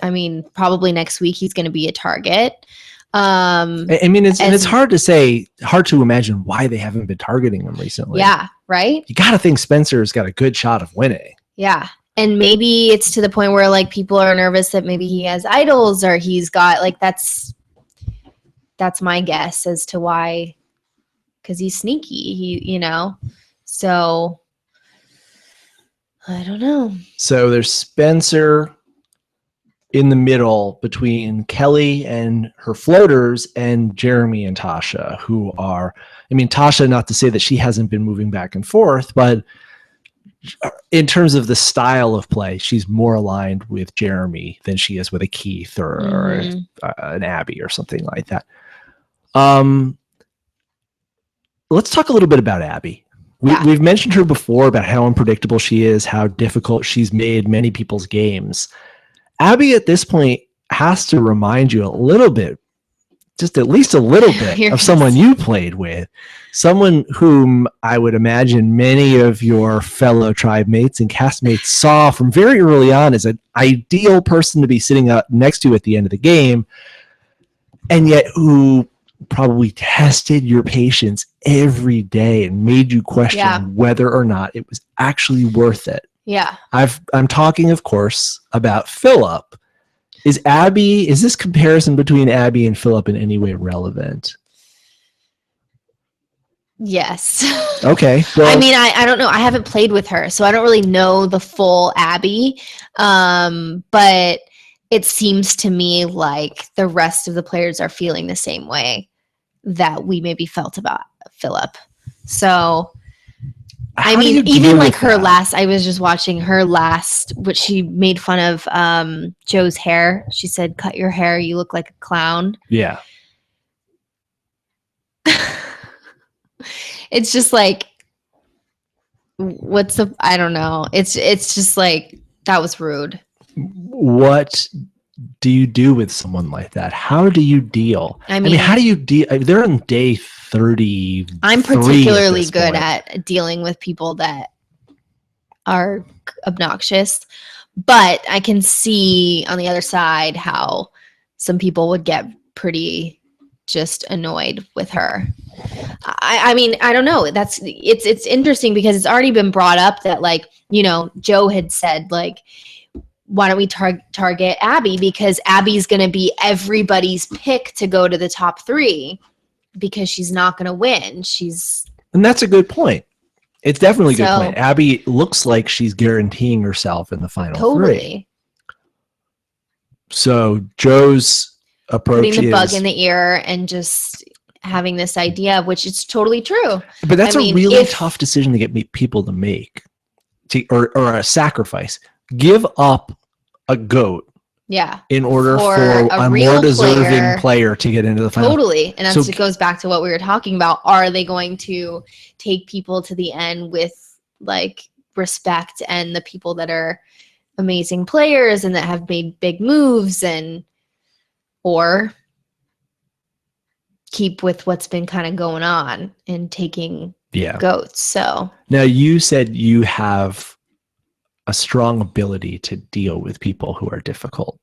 probably next week, he's going to be a target. It's hard to say, hard to imagine why they haven't been targeting him recently. Yeah, right? You got to think Spencer's got a good shot of winning. Yeah. And maybe it's to the point where like people are nervous that maybe he has idols or he's got like, that's my guess as to why, because he's sneaky, so I don't know. So there's Spencer in the middle between Kelly and her floaters and Jeremy and Tasha, who are, Tasha, not to say that she hasn't been moving back and forth, but in terms of the style of play, she's more aligned with Jeremy than she is with a Keith or an Abby or something like that. Let's talk a little bit about Abby. We've mentioned her before about how unpredictable she is, how difficult she's made many people's games. Abby at this point has to remind you a little bit, just at least a little bit of someone you played with, someone whom I would imagine many of your fellow tribe mates and castmates saw from very early on as an ideal person to be sitting up next to at the end of the game, and yet who probably tested your patience every day and made you question whether or not it was actually worth it. Yeah. I'm talking, of course, about Philip. Is this comparison between Abby and Philip in any way relevant? Yes. Okay. Well, I don't know. I haven't played with her, so I don't really know the full Abby. But it seems to me like the rest of the players are feeling the same way that we maybe felt about Philip. So, even like her last, I was just watching her last, which she made fun of Joe's hair. She said, "Cut your hair. You look like a clown." Yeah. It's just like, I don't know. It's just like, that was rude. What do you do with someone like that? How do you deal? How do you deal? They're on day 30. I'm particularly good at dealing with people that are obnoxious, but I can see on the other side how some people would get pretty just annoyed with her. I don't know. It's interesting because it's already been brought up that like, Joe had said like, why don't we target Abby? Because Abby's going to be everybody's pick to go to the top 3 because she's not going to win. And that's a good point. It's definitely a good point. Abby looks like she's guaranteeing herself in the final 3. So Joe's approach is putting the bug in the ear and just having this idea, which is totally true. But that's a really tough decision to get people to make, or a sacrifice. Give up a goat in order for a more deserving player to get into the final. Totally. And it goes back to what we were talking about. Are they going to take people to the end with like respect and the people that are amazing players and that have made big moves, or keep with what's been kind of going on and taking goats? So now you said you have a strong ability to deal with people who are difficult.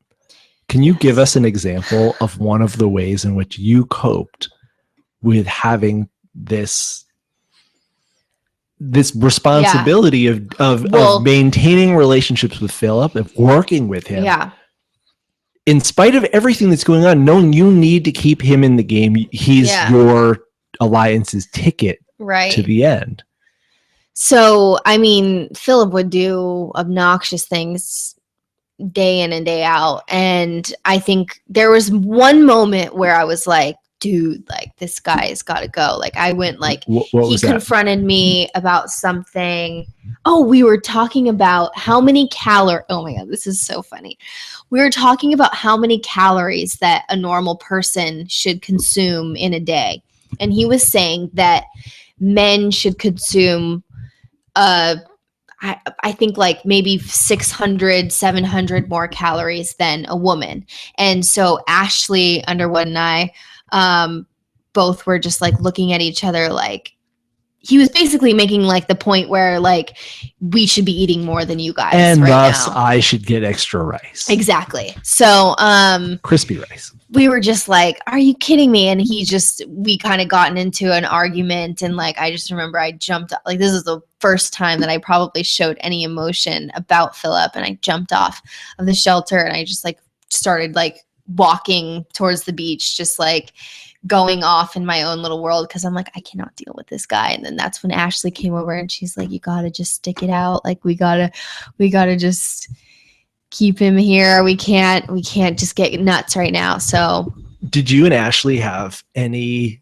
Can you give us an example of one of the ways in which you coped with having this responsibility of maintaining relationships with Philip, of working with him, in spite of everything that's going on, knowing you need to keep him in the game, he's your alliance's ticket to the end. So, I mean, Philip would do obnoxious things day in and day out. And I think there was one moment where I was like, dude, like, this guy's got to go. Like, I went like, he confronted me about something. Oh, we were talking about how many calories. Oh my God, this is so funny. We were talking about how many calories that a normal person should consume in a day. And he was saying that men should consume, I think like maybe 600, 700 more calories than a woman. And so Ashley Underwood and I both were just like looking at each other like, he was basically making like the point where like we should be eating more than you guys, and right thus now. I should get extra rice. Exactly. So crispy rice. We were just like, are you kidding me? And we kind of gotten into an argument, and like I just remember I jumped, like this is the first time that I probably showed any emotion about Philip, and I jumped off of the shelter and I just like started like walking towards the beach, just like going off in my own little world, because I'm like, I cannot deal with this guy. And then that's when Ashley came over and she's like, you gotta just stick it out. Like we gotta just keep him here. We can't just get nuts right now. So did you and Ashley have any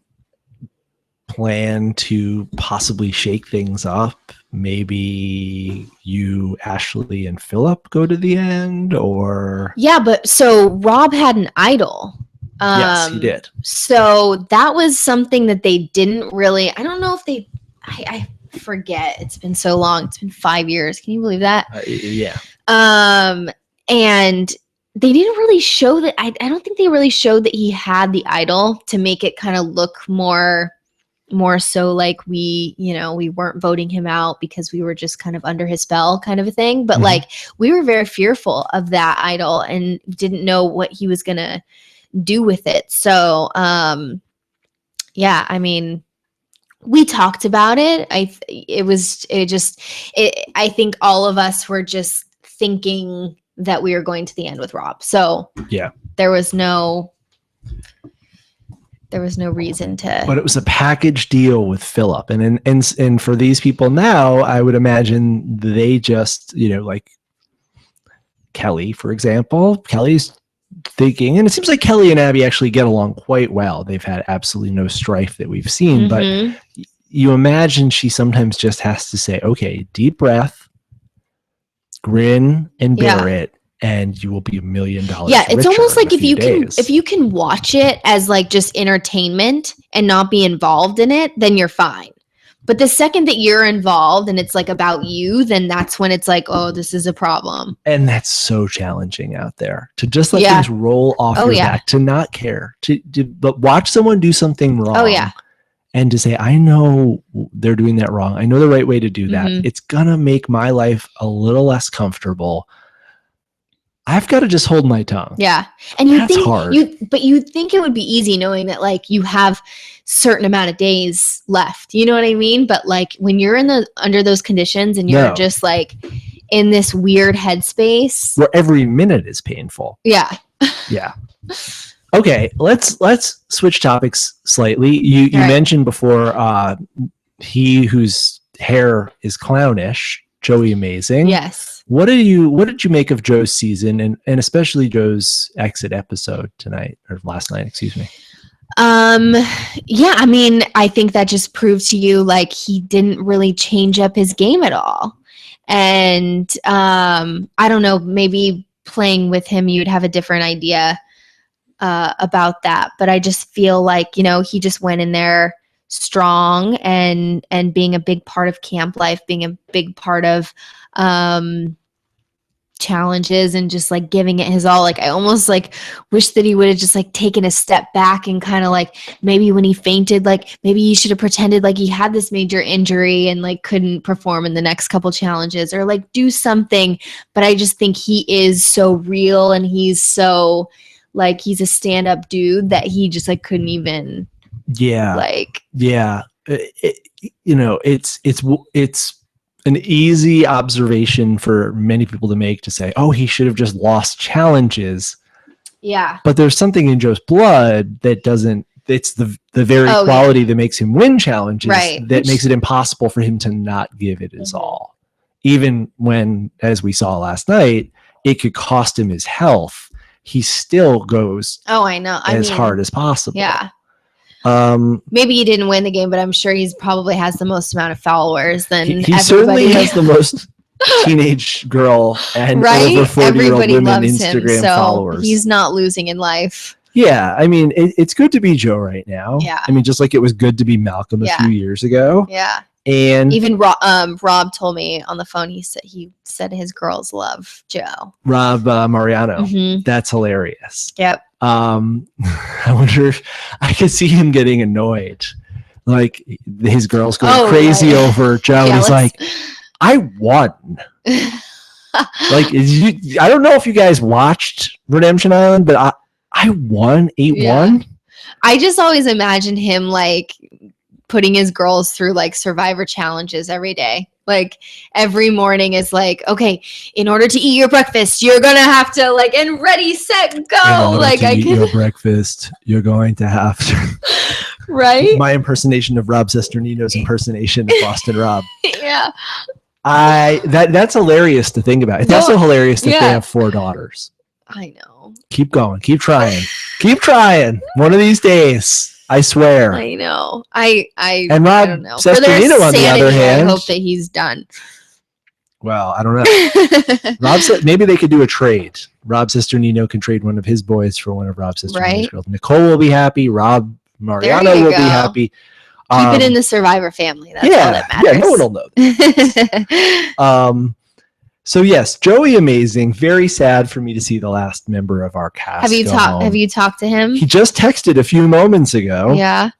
plan to possibly shake things up? Maybe you, Ashley, and Philip go to the end, or but so Rob had an idol. Yes, he did. So that was something that they didn't really, I don't know if they, I forget. It's been so long. It's been 5 years. Can you believe that? Yeah. And they didn't really show that. I don't think they really showed that he had the idol to make it kind of look more so like we weren't voting him out because we were just kind of under his spell kind of a thing. But like we were very fearful of that idol and didn't know what he was going to do with it. So, I mean, we talked about it. I think all of us were just thinking that we were going to the end with Rob. So yeah, there was no reason to. But it was a package deal with Philip, and for these people now, I would imagine they just like Kelly, for example. Kelly's thinking, and it seems like Kelly and Abby actually get along quite well. They've had absolutely no strife that we've seen, but you imagine she sometimes just has to say, okay, deep breath, grin, and bear it, and you will be $1 million. Yeah, it's almost like if you can watch it as like just entertainment and not be involved in it, then you're fine. But the second that you're involved and it's like about you, then that's when it's like, oh, this is a problem. And that's so challenging out there to just let things roll off your back, to not care, but watch someone do something wrong. Oh yeah. And to say, I know they're doing that wrong. I know the right way to do that. It's going to make my life a little less comfortable. I've got to just hold my tongue. Yeah. And you think hard. you think it would be easy knowing that like you have certain amount of days left. You know what I mean? But like when you're under those conditions and you're just like in this weird headspace where every minute is painful. Yeah. Yeah. Okay, let's switch topics slightly. You mentioned before he whose hair is clownish, Joey Amazing. Yes. What did you make of Joe's season and especially Joe's exit episode tonight or last night, excuse me? I mean, I think that just proved to you like he didn't really change up his game at all. And I don't know, maybe playing with him you'd have a different idea about that, but I just feel like he just went in there strong and being a big part of camp life, being a big part of challenges and just like giving it his all. Like I almost like wish that he would have just like taken a step back and kind of like maybe when he fainted, like maybe he should have pretended like he had this major injury and like couldn't perform in the next couple challenges or like do something. But I just think he is so real and he's so like he's a stand-up dude that he just like couldn't even it's an easy observation for many people to make, to say, oh, he should have just lost challenges. Yeah. But there's something in Joe's blood that doesn't. It's the very quality that makes him win challenges that makes it impossible for him to not give it his all. Even when, as we saw last night, it could cost him his health. He still goes as hard as possible. Yeah. Maybe he didn't win the game, but I'm sure he's probably has the most amount of followers than he certainly has the most teenage girl and over 40-year-old women Instagram followers. He's not losing in life. Yeah, I mean, it's good to be Joe right now. Yeah. I mean, just like it was good to be Malcolm a few years ago. Yeah. And even Rob told me on the phone, he said his girls love Joe. Rob Mariano. That's hilarious. Yep. I wonder if I could see him getting annoyed. Like his girls going crazy over Joe. He's like, I won. Like, I don't know if you guys watched Redemption Island, but I won 8-1. I just always imagine him like putting his girls through like Survivor challenges every day. Like every morning is like, okay, in order to eat your breakfast, you're gonna have to like, and ready, set, go. Like to eat your breakfast, you're going to have to. Right. My impersonation of Rob Sesternino's impersonation of Boston Rob. Yeah. That's hilarious to think about. It's also hilarious that they have 4 daughters. I know. Keep going. Keep trying. Keep trying. One of these days. I swear. I know. And Rob I don't know. Sesternino, on the other hand, I hope that he's done. Well, I don't know. Rob said maybe they could do a trade. Rob Sesternino can trade one of his boys for one of Rob Sesternino's girls. Nicole will be happy. Rob Mariano will be happy. Keep it in the Survivor family. That's all that matters. Yeah, no one will know that. So yes, Joey amazing. Very sad for me to see the last member of our cast. Have you talked to him? He just texted a few moments ago. Yeah.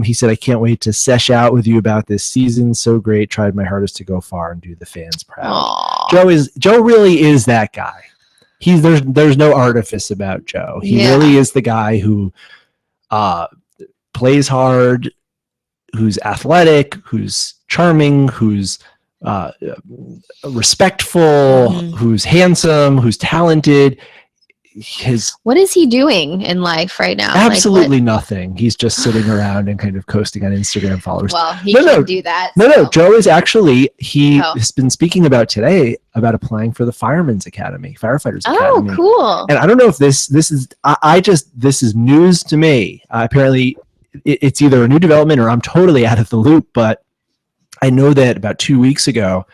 He said, I can't wait to sesh out with you about this season. So great. Tried my hardest to go far and do the fans proud. Aww. Joe really is that guy. There's no artifice about Joe. He really is the guy who plays hard, who's athletic, who's charming, who's respectful, who's handsome, who's talented. What is he doing in life right now? Absolutely nothing. He's just sitting around and kind of coasting on Instagram followers. Well, he can do that. No, Joe is actually, has been speaking about today about applying for the Firefighters Academy. Oh, cool. And I don't know if this is, this is news to me. Apparently it's either a new development or I'm totally out of the loop, but I know that about 2 weeks ago,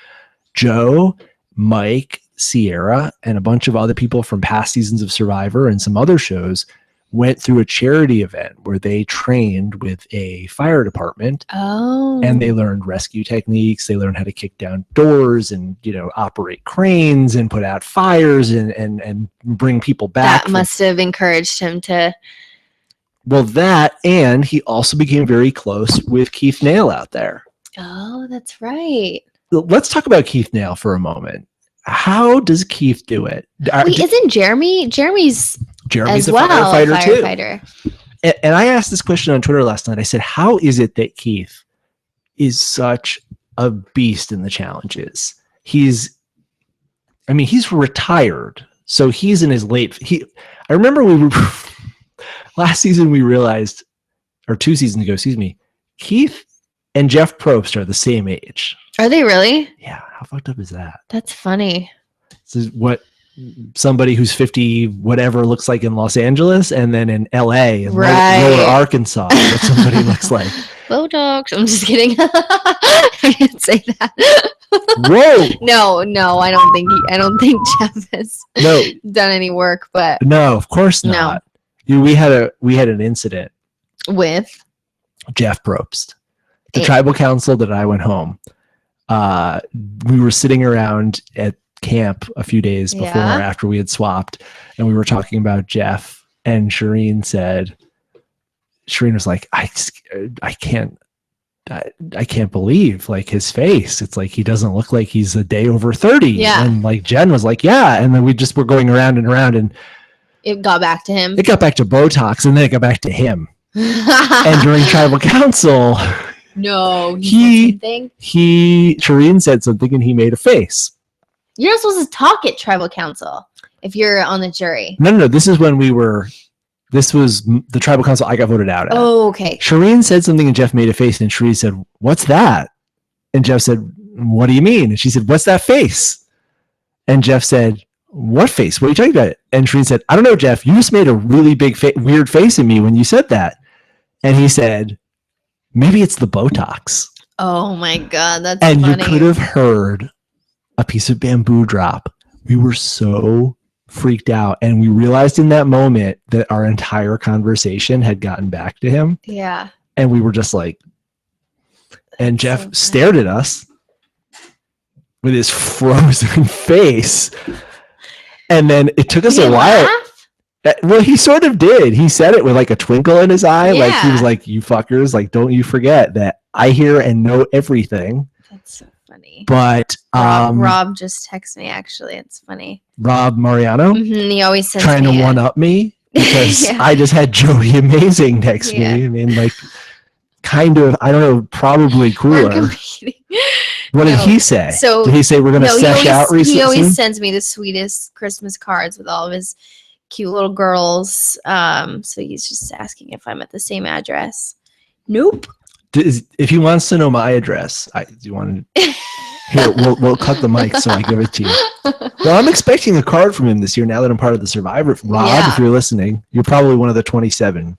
Joe, Mike, Sierra, and a bunch of other people from past seasons of Survivor and some other shows went through a charity event where they trained with a fire department. Oh. And they learned rescue techniques. They learned how to kick down doors and, operate cranes and put out fires and bring people back. That must have encouraged him to. Well, that, and he also became very close with Keith Nail out there. Oh, that's right. Let's talk about Keith Nail for a moment. How does Keith do it? Wait, isn't Jeremy's as a well firefighter too? And I asked this question on Twitter last night. I said, how is it that Keith is such a beast in the challenges? He's retired. So he's in his I remember last season we realized, or 2 seasons ago, Keith and Jeff Probst are the same age. Are they really? Yeah. How fucked up is that? That's funny. This is what somebody who's 50 whatever looks like in Los Angeles, and then in LA and lower Arkansas, what somebody looks like. Botox. I'm just kidding. I didn't say that. Whoa. No, I don't think Jeff has done any work, but no, of course not. No. We had an incident with Jeff Probst. The tribal council that I went home, we were sitting around at camp a few days before or after we had swapped, and we were talking about Jeff, and Shireen was like, I can't believe like his face. It's like he doesn't look like he's a day over 30. Yeah. And like Jen was like, yeah. And then we just were going around and around, and it got back to him. It got back to Botox, and then it got back to him. And during tribal council, no, Shireen said something and he made a face. You're not supposed to talk at tribal council if you're on the jury. No. This is when this was the tribal council I got voted out at. Oh, okay. Shireen said something and Jeff made a face and Shireen said, "What's that?" And Jeff said, "What do you mean?" And she said, "What's that face?" And Jeff said, "What face? What are you talking about?" And Shireen said, "I don't know, Jeff. You just made a really big weird face at me when you said that." And he said, "Maybe it's the Botox." Oh my God, that's and funny. You could have heard a piece of bamboo drop. We were so freaked out, and we realized in that moment that our entire conversation had gotten back to him. Yeah. And we were just like, and Jeff stared at us with his frozen face. And then it took us a while. Well, he sort of did. He said it with like a twinkle in his eye. Yeah. Like he was like, "You fuckers, like, don't you forget that I hear and know everything." That's so funny. But Rob just texted me, actually. It's funny. Rob Mariano? Mm-hmm, he always sends trying me to one up me because Yeah. I just had Jody Amazing text me. Yeah. I mean, like, kind of, I don't know, probably cooler. What did he say? So, did he say we're going to sesh out recently? He always sends me the sweetest Christmas cards with all of his cute little girls. So he's just asking if I'm at the same address. Nope. If he wants to know my address, do you want to? Here, we'll cut the mic so I give it to you. Well, I'm expecting a card from him this year now that I'm part of the Survivor. Rob, if you're listening, you're probably one of the 27.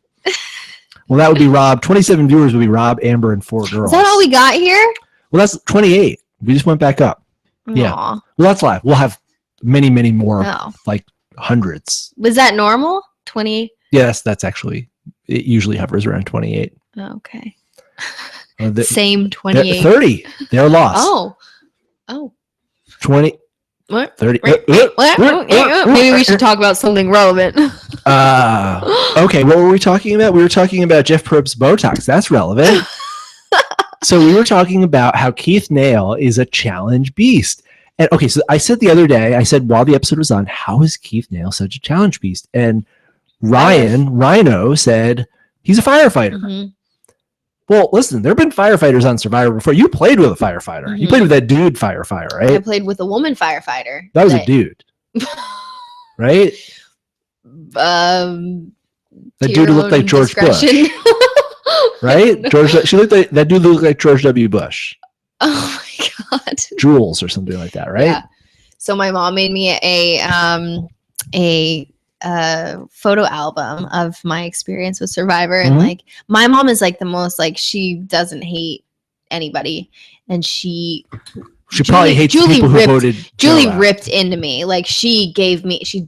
Well, that would be Rob. 27 viewers would be Rob, Amber, and 4 girls. Is that all we got here? Well, that's 28. We just went back up. Aww. Yeah. Well, that's live. We'll have many, many more, like hundreds. Was that normal? 20? Yes, that's actually, it usually hovers around 28. Okay. Same 28. 30. They're lost. Oh. 20. What? 30. Maybe we should talk about something relevant. Okay, what were we talking about? We were talking about Jeff Probst's Botox. That's relevant. So we were talking about how Keith Nail is a challenge beast. And okay, so I said the other day, I said while the episode was on, how is Keith Nail such a challenge beast? And Rhino said he's a firefighter. Mm-hmm. Well, listen, there have been firefighters on Survivor before. You played with a firefighter. Mm-hmm. You played with that dude firefighter, right? I played with a woman firefighter. That was a dude. Right? That dude looked like George Bush. Right? That dude looked like George W. Bush. Oh my God. Jules or something like that, right? Yeah. So my mom made me a photo album of my experience with Survivor, and like my mom is like the most, like, she doesn't hate anybody, and she probably hates people who voted. Julie ripped into me. Like, she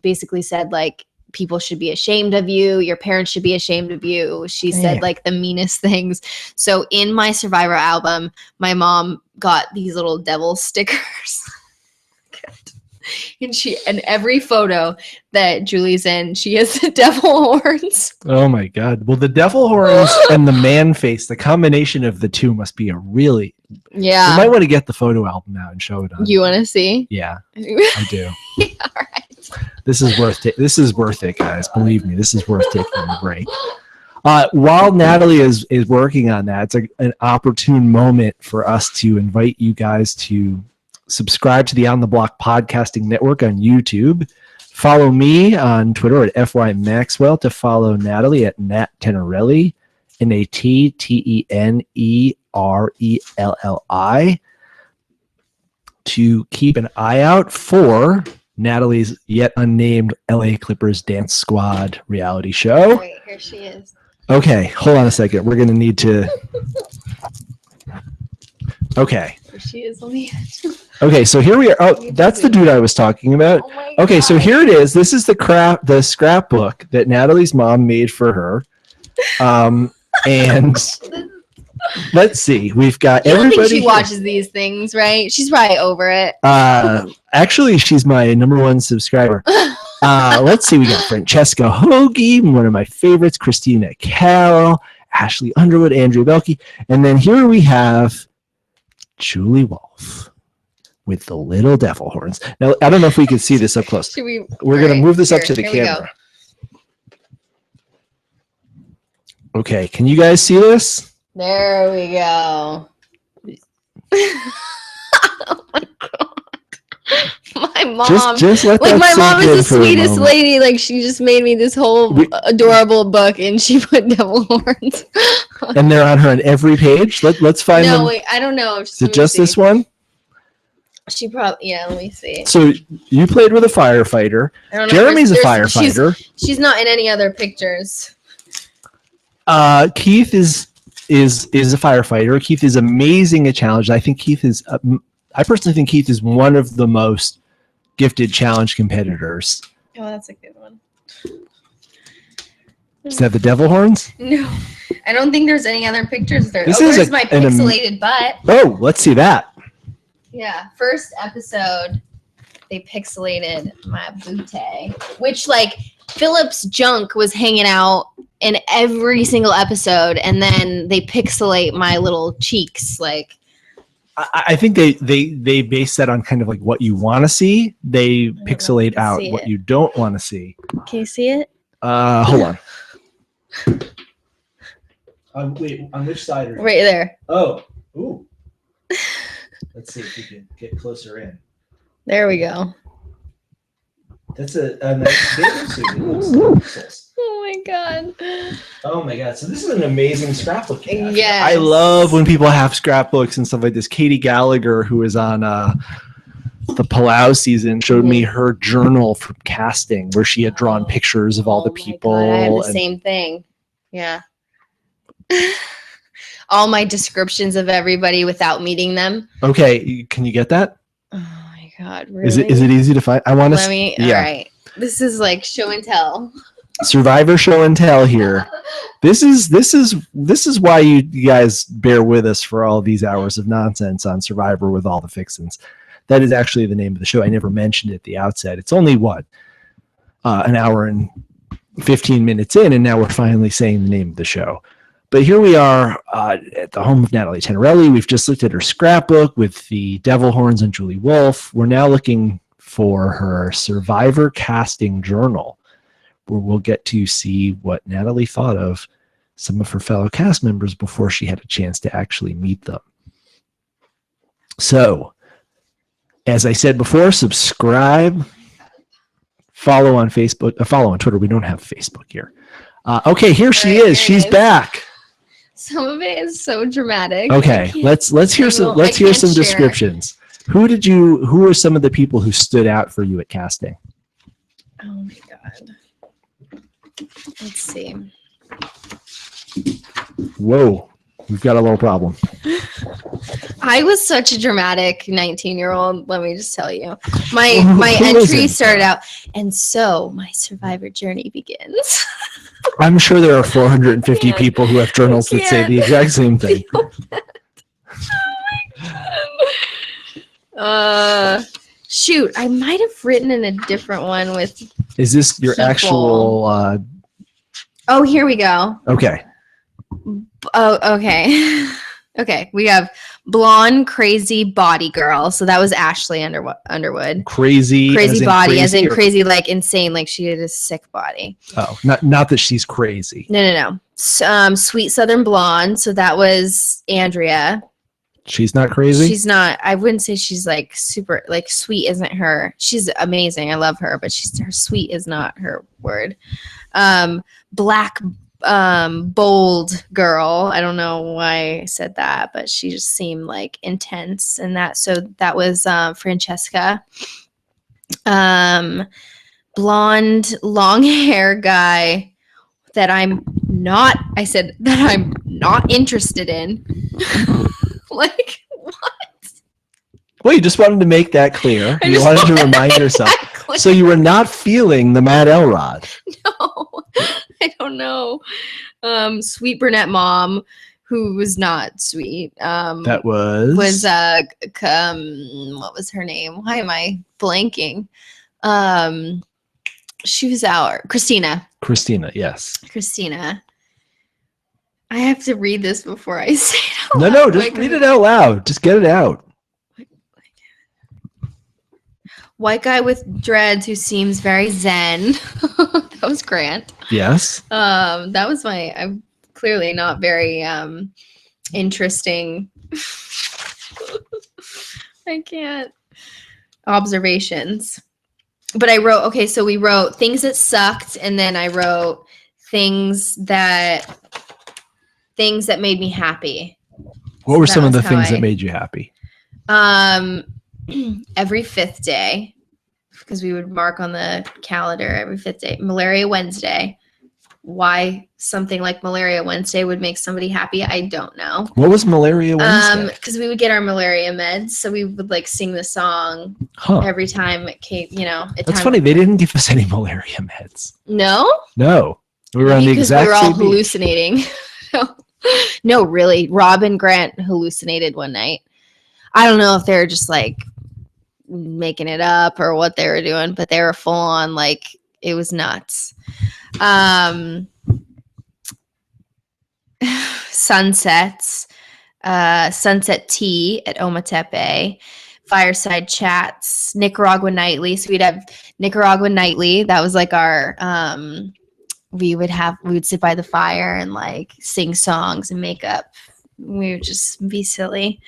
basically said, like, people should be ashamed of you. Your parents should be ashamed of you. She said like the meanest things. So in my Survivor album, my mom got these little devil stickers. And every photo that Julie's in, she has the devil horns. Oh my God. Well, the devil horns and the man face, the combination of the two must be a really... Yeah. You might want to get the photo album out and show it on. You want to see? Yeah, I do. Yeah, all right. This is worth it, guys. Believe me, this is worth taking a break. While Natalie is working on that, it's an opportune moment for us to invite you guys to subscribe to the On the Block Podcasting Network on YouTube. Follow me on Twitter at FYMaxwell, to follow Natalie at Nat Tenerelli, NATTENERELLI, to keep an eye out for Natalie's yet unnamed LA Clippers Dance Squad reality show. Right, here she is. Okay, hold on a second. We're going to need to... Okay. Here she is on the edge. Okay, so here we are. Oh, that's the dude I was talking about. Oh my Okay, God. so here it is. This is the scrapbook that Natalie's mom made for her. And let's see. We've got I don't everybody. think she watches these things, right? She's probably over it. Actually, she's my #1 subscriber. Let's see. We got Francesca Hoagie, one of my favorites, Christina Carroll, Ashley Underwood, Andrea Belkey, and then here we have Julie Wolf with the little devil horns. Now, I don't know if we can see this up close. We're going to move this up to the camera. Okay, can you guys see this? There we go. Oh my God. my mom. Just let Like that my mom sink in is the for a sweetest moment. lady. Like she just made me this whole adorable book, and she put devil horns. And they're on her on every page. Let's find them. No, wait, I don't know. Is it just this one? She probably, yeah. Let me see. So you played with a firefighter. I don't know. Jeremy's a firefighter. She's not in any other pictures. Keith is a firefighter. Keith is amazing at challenge. I think Keith is. I personally think Keith is one of the most gifted challenge competitors. Oh, that's a good one. Does that have the devil horns? No, I don't think there's any other pictures there. This There's is my pixelated butt. Oh, let's see that. Yeah, first episode, they pixelated my booty, which like Philip's junk was hanging out in every single episode, and then they pixelate my little cheeks. Like, I think they base that on kind of like what you want to see. They pixelate out what you don't want to see. Can you see it? Hold on. Wait, on which side are you? Right there. Oh, ooh. Let's see if we can get closer in. There we go. That's a nice bathing suit. It looks delicious. Oh my god. Oh my god. So this is an amazing scrapbook. Yeah. I love when people have scrapbooks and stuff like this. Katie Gallagher, who was on the Palau season, showed me her journal from casting where she had drawn pictures of all the people. God, I have the same thing. Yeah. All my descriptions of everybody without meeting them. Okay, can you get that? Oh my god, really? Is it easy to find? I want to. All right. This is like show and tell. Survivor show and tell here. This is why you guys bear with us for all these hours of nonsense on Survivor with all the Fixins. That is actually the name of the show. I never mentioned it at the outset. It's only an hour and 15 minutes in, and now we're finally saying the name of the show. But here we are at the home of Natalie Tenerelli. We've just looked at her scrapbook with the devil horns and Julie Wolfe. We're now looking for her Survivor casting journal, where we'll get to see what Natalie thought of some of her fellow cast members before she had a chance to actually meet them. So, as I said before, subscribe, follow on Facebook, follow on Twitter. We don't have Facebook here. Okay, here she is. She's back. Some of it is so dramatic. Okay, let's hear some descriptions. Who were some of the people who stood out for you at casting? Oh my god. Let's see. Whoa, we've got a little problem. I was such a dramatic 19-year-old, let me just tell you. My entry started out, and so my Survivor journey begins. I'm sure there are 450 people who have journals that say the exact same thing. Shoot, I might have written in a different one with. Is this your actual? Oh, here we go. Okay. Oh, okay. Okay, we have blonde, crazy body girl. So that was Ashley Underwood. Crazy body, as in crazy, like insane, like she had a sick body. Oh, not that she's crazy. No. Sweet Southern blonde. So that was Andrea. She's not crazy? She's not. I wouldn't say she's like super, like sweet isn't her. She's amazing. I love her, but her sweet is not her word. Black, bold girl. I don't know why I said that, but she just seemed like intense and that. So that was Francesca. Blonde, long hair guy that I said that I'm not interested in. Like, what? Well, you just wanted to make that clear. You wanted to remind yourself. So you were not feeling the Matt Elrod. No, I don't know. Sweet brunette mom who was not sweet. That was what was her name? Why am I blanking? She was Christina. Christina, yes. Christina. I have to read this before I say it out loud. No, just read it out loud. Just get it out. White guy with dreads who seems very zen. That was Grant. Yes. That was I'm clearly not very interesting. I can't. observations. But I wrote, okay, so we wrote things that sucked, and then I wrote things that made me happy. What were some of the things that made you happy? Every fifth day, because we would mark on the calendar every fifth day. Malaria Wednesday. Why something like Malaria Wednesday would make somebody happy, I don't know. What was Malaria Wednesday? Because we would get our malaria meds, so we would like sing the song every time it came. That's funny. They didn't give us any malaria meds. No. We were on the exact we were all same hallucinating. No, really. Rob and Grant hallucinated one night. I don't know if they were just like making it up or what they were doing, but they were full on like it was nuts. Sunsets, sunset tea at Ometepe, fireside chats, Nicaragua Nightly. So we'd have Nicaragua Nightly. That was like our we would sit by the fire and like sing songs and make up. We would just be silly.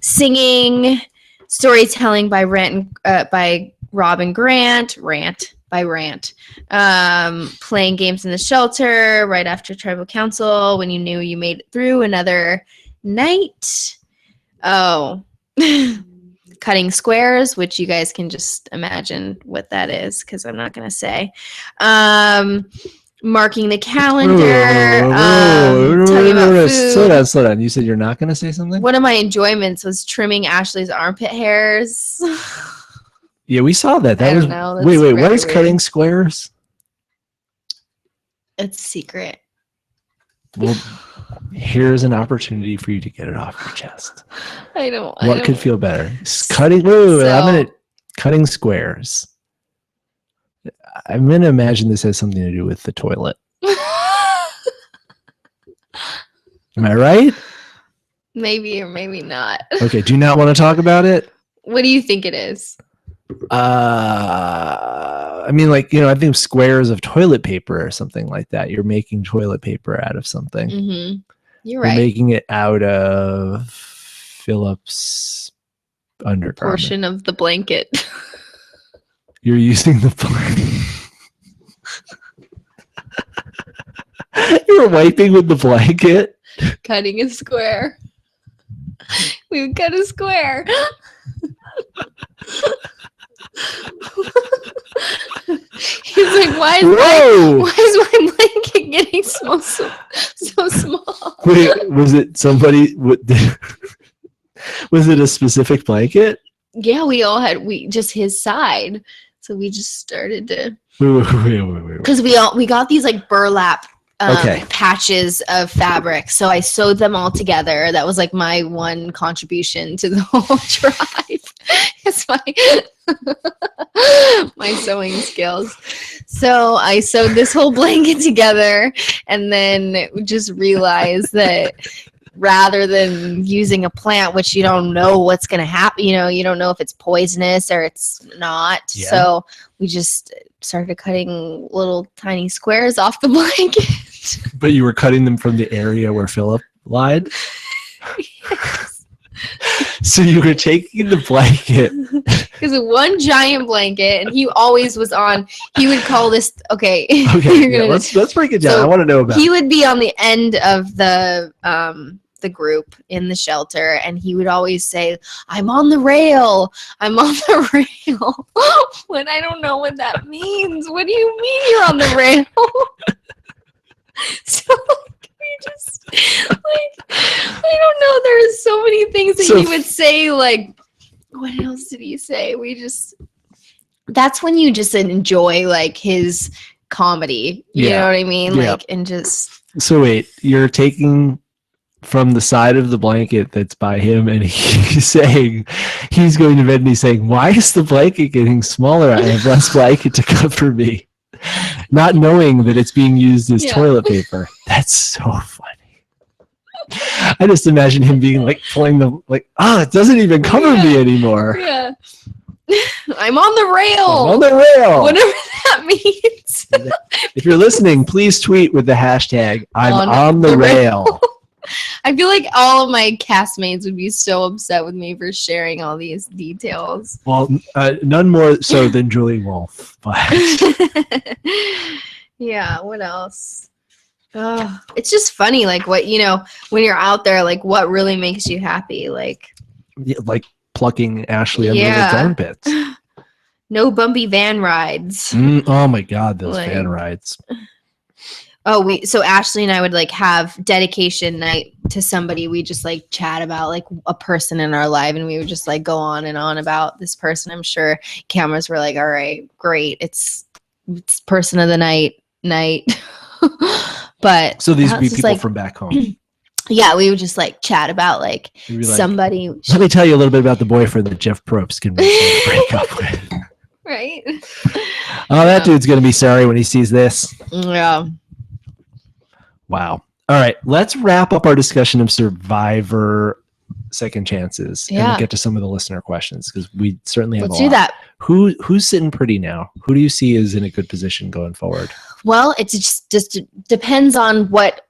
Singing, storytelling by Rob and Grant, rant. Playing games in the shelter right after tribal council when you knew you made it through another night. Cutting squares, which you guys can just imagine what that is because I'm not going to say. Marking the calendar. Talking about food. Slow down. You said you're not going to say something? One of my enjoyments was trimming Ashley's armpit hairs. Yeah, we saw that. Wait, what is cutting squares? It's a secret. Well, here's an opportunity for you to get it off your chest. What could feel better? Cutting squares. I'm going to imagine this has something to do with the toilet. Am I right? Maybe or maybe not. Okay, do you not want to talk about it? What do you think it is? I mean, like, I think squares of toilet paper or something like that. You're making toilet paper out of something. Mm-hmm. You're right. You're making it out of Philip's undergarment. Portion of the blanket. You're using the blanket. You were wiping with the blanket. Cutting a square. We would cut a square. He's like, why is my blanket getting so small? Wait, was it somebody? Was it a specific blanket? Yeah, we just his side. So we just started to. Wait. Because we got these like burlap patches of fabric. So I sewed them all together. That was like my one contribution to the whole tribe. It's my sewing skills. So I sewed this whole blanket together and then just realized that rather than using a plant, which you don't know what's going to happen, you don't know if it's poisonous or it's not. Yeah. So we just started cutting little tiny squares off the blanket. But you were cutting them from the area where Philip lied? Yes. So you were taking the blanket. Because one giant blanket, and he always was on. He would call this. Okay. Let's break it down. So I want to know about. He would be on the end of the group in the shelter, and he would always say, "I'm on the rail. I'm on the rail." When I don't know what that means. What do you mean you're on the rail? So we just I don't know. There's so many things that he would say. Like, what else did he say? That's when you just enjoy like his comedy. You know what I mean? Yeah. Like, and just. So wait, you're taking from the side of the blanket that's by him, and he's going to bed and he's saying, "Why is the blanket getting smaller? I have less blanket to cover me." Not knowing that it's being used as toilet paper. That's so funny. I just imagine him being like pulling the it doesn't even cover me anymore. Yeah. I'm on the rail. Whatever that means. If you're listening, please tweet with the hashtag I'm on the rail. I feel like all of my castmates would be so upset with me for sharing all these details. Well, none more so than Julie Wolf. But Yeah, what else? Oh, it's just funny, like what, when you're out there, like what really makes you happy. Like plucking Ashley under the armpits. No bumpy van rides. Oh my God, those Like- van rides. Oh, so Ashley and I would like have dedication night to somebody. We just like chat about like a person in our life, and we would just like go on and on about this person. I'm sure cameras were like, all right, great. It's person of the night. But So these would be it's just, people like, from back home. yeah, we would just like chat about like You'd be like, somebody. Let me tell you a little bit about the boyfriend that Jeff Probst can break up with. Right. Oh, that dude's going to be sorry when he sees this. Yeah. Wow. All right. Let's wrap up our discussion of Survivor Second Chances and Yeah. get to some of the listener questions because we certainly have Let's a do lot. that. Who's sitting pretty now? Who do you see is in a good position going forward? Well, it just depends on what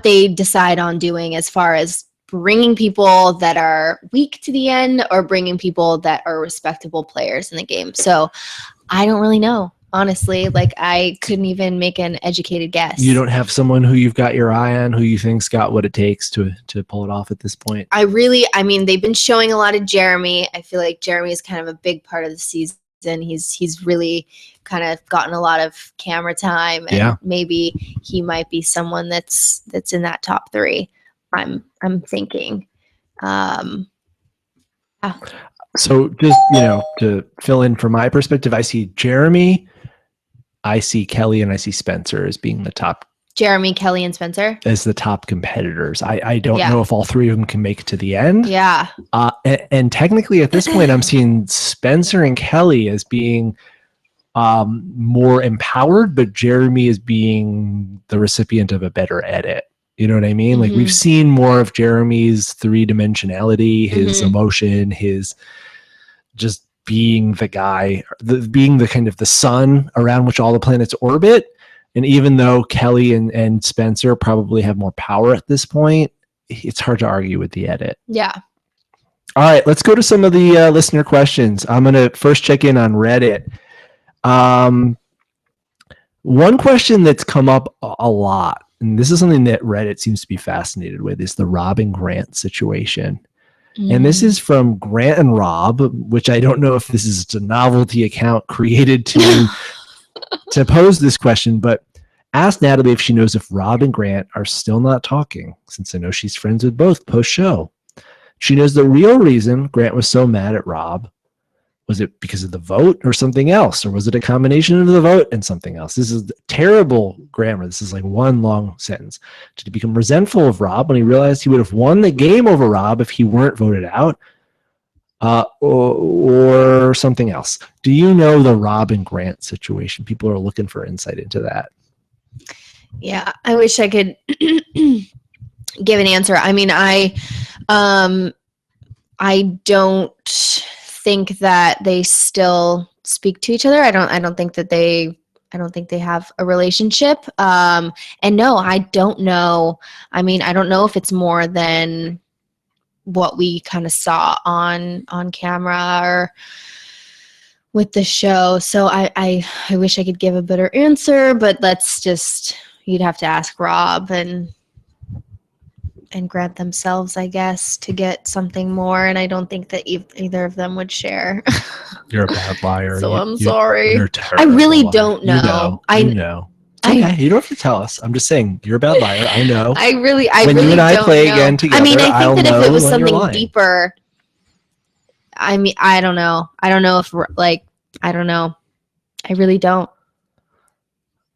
they decide on doing as far as bringing people that are weak to the end or bringing people that are respectable players in the game. So I don't really know, honestly. Like I couldn't even make an educated guess. You don't have someone who you've got your eye on who you think's got what it takes to pull it off at this point? I mean, they've been showing a lot of Jeremy. I feel like Jeremy is kind of a big part of the season. He's really kind of gotten a lot of camera time, and maybe he might be someone that's in that top 3. I'm thinking. So just, to fill in from my perspective, I see Jeremy, I see Kelly, and I see Spencer as being the top. Jeremy, Kelly, and Spencer As the top competitors. I don't Yeah. know if all 3 of them can make it to the end. Yeah. And technically at this point, I'm seeing Spencer and Kelly as being more empowered, but Jeremy is being the recipient of a better edit. You know what I mean? Like we've seen more of Jeremy's 3-dimensionality, his emotion, his just being the guy, being the kind of the sun around which all the planets orbit. And even though Kelly and Spencer probably have more power at this point, it's hard to argue with the edit. Yeah. All right, let's go to some of the listener questions. I'm going to first check in on Reddit. One question that's come up a lot, and this is something that Reddit seems to be fascinated with, is the Rob and Grant situation. And this is from Grant and Rob, which I don't know if this is a novelty account created to pose this question, but ask Natalie if she knows if Rob and Grant are still not talking, since I know she's friends with both post-show. She knows the real reason Grant was so mad at Rob. Was it because of the vote or something else? Or was it a combination of the vote and something else? This is terrible grammar. This is like one long sentence. Did he become resentful of Rob when he realized he would have won the game over Rob if he weren't voted out? Or something else? Do you know the Rob and Grant situation? People are looking for insight into that. Yeah, I wish I could give an answer. I mean, I don't think that they still speak to each other. I don't think they have a relationship. And no, I don't know. I mean, I don't know if it's more than what we kind of saw on camera or with the show. So I wish I could give a better answer, but you'd have to ask Rob and Grant themselves, I guess, to get something more. And I don't think that either of them would share. You're a bad liar. So I'm sorry. You're a terrible I really liar. don't know. You know. Okay, you don't have to tell us. I'm just saying you're a bad liar. I know. I when really you and I don't play know. again together, I mean, I think I'll that if know it was when you're something lying. deeper, I mean, I don't know. I don't know if I don't know. I really don't.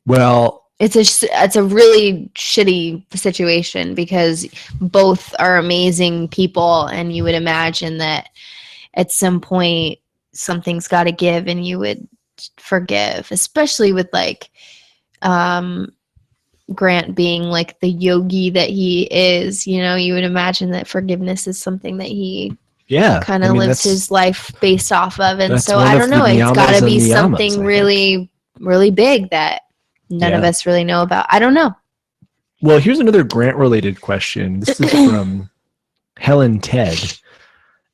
Well, It's a really shitty situation because both are amazing people, and you would imagine that at some point something's got to give, and you would forgive, especially with Grant being like the yogi that he is. You know, you would imagine that forgiveness is something that he kind of lives his life based off of, and so I don't know. It's got to be something really, really big that none of us really know about. I don't know. Well, here's another Grant-related question. This is from Helen Ted.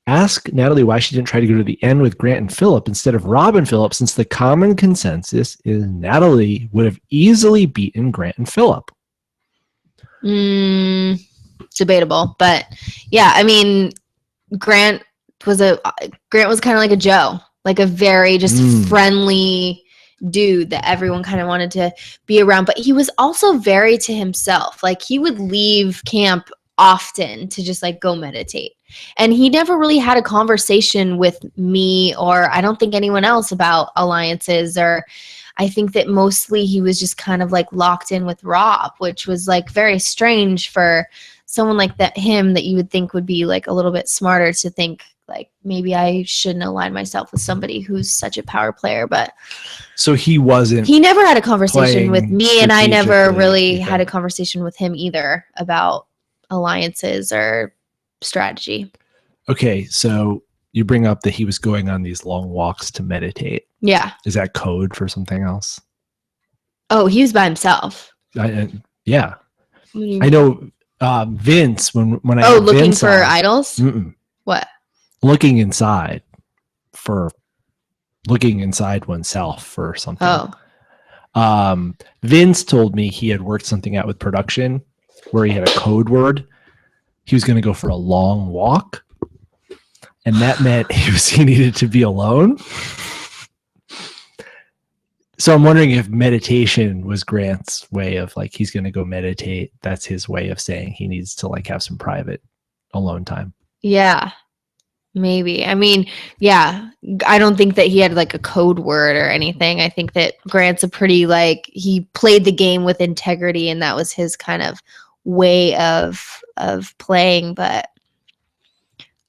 Ask Natalie why she didn't try to go to the end with Grant and Phillip instead of Rob and Phillip, since the common consensus is Natalie would have easily beaten Grant and Phillip. Debatable, but yeah, I mean, Grant was kind of like a Joe, like a very just friendly dude that everyone kind of wanted to be around, but he was also very to himself. Like, he would leave camp often to just like go meditate, and he never really had a conversation with me, or I don't think anyone else, about alliances. Or I think that mostly he was just kind of like locked in with Rob, which was like very strange for someone like him that you would think would be like a little bit smarter, to think like maybe I shouldn't align myself with somebody who's such a power player. But so he never had a conversation with me, and I never really either. had a conversation with him either about alliances or strategy. Okay, so you bring up that he was going on these long walks to meditate. Yeah. Is that code for something else? Oh, he was by himself. Yeah. I know Vince, when I had looking Vince for on, idols? What? Looking inside oneself for something. Oh. Vince told me he had worked something out with production where he had a code word. He was going to go for a long walk, and that meant he needed to be alone. So I'm wondering if meditation was Grant's way of like, he's going to go meditate. That's his way of saying he needs to like have some private alone time. Yeah, maybe. I mean, yeah, I don't think that he had like a code word or anything. I think that Grant's a pretty like, he played the game with integrity, and that was his kind of way of playing. But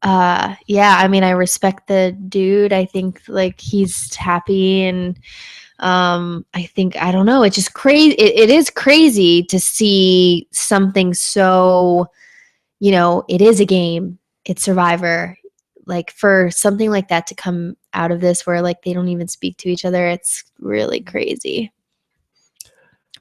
yeah, I mean, I respect the dude. I think like he's happy, and I think, I don't know, it's just crazy. It is crazy to see something so, it is a game, it's Survivor, like for something like that to come out of this where like they don't even speak to each other. It's really crazy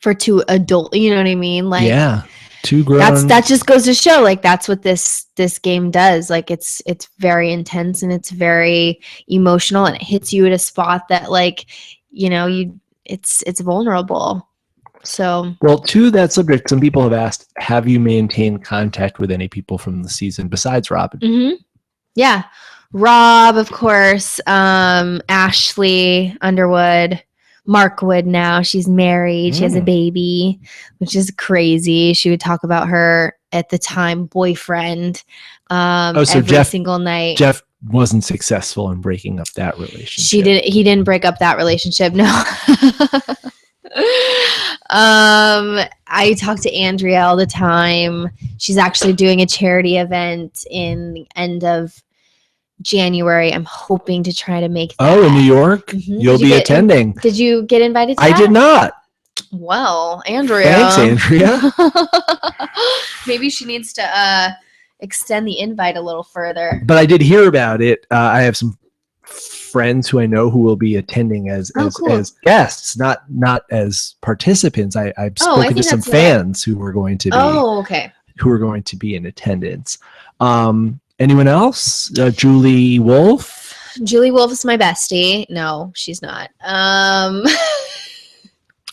for two adult, you know what I mean? Like, yeah, two grown. That just goes to show like that's what this game does. Like it's very intense, and it's very emotional, and it hits you at a spot that like, it's vulnerable. So, well, to that subject, some people have asked, have you maintained contact with any people from the season besides Robin? Mm-hmm. Yeah. Rob, of course, Ashley Underwood, Mark Wood now. She's married. She has a baby, which is crazy. She would talk about her at the time boyfriend every single night. Jeff wasn't successful in breaking up that relationship. He didn't break up that relationship. No. I talk to Andrea all the time. She's actually doing a charity event in the end of January. I'm hoping to try to make that. Oh, in New York? Mm-hmm. You'll be attending. Did you get invited to that? I did not. Well, Andrea. Thanks, Andrea. Maybe she needs to extend the invite a little further. But I did hear about it. I have some friends who I know who will be attending as guests, not as participants. I've spoken to some fans who were going to be who are going to be in attendance. Anyone else? Julie Wolf? Julie Wolf is my bestie. No, she's not.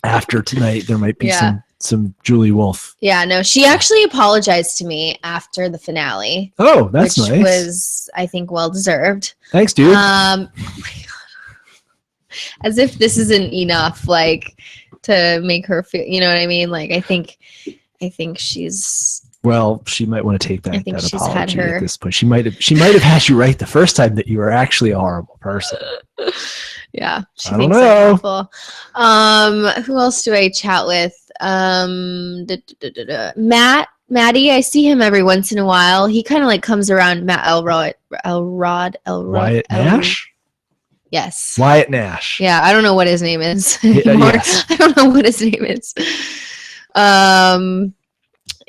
After tonight, there might be some Julie Wolf. Yeah, no, she actually apologized to me after the finale. Oh, that's which nice. Was, I think, well deserved. Thanks, dude. Oh my God. As if this isn't enough, like, to make her feel, you know what I mean? Like, I think she's. Well, she might want to take back that apology at this point. She might have had you right the first time that you were actually a horrible person. Yeah, she I don't thinks know. I'm awful. Who else do I chat with? Maddie, I see him every once in a while. He kind of like comes around. Matt Elrod. Wyatt Nash? Yes. Wyatt Nash. Yeah, I don't know what his name is anymore. Yes. I don't know what his name is.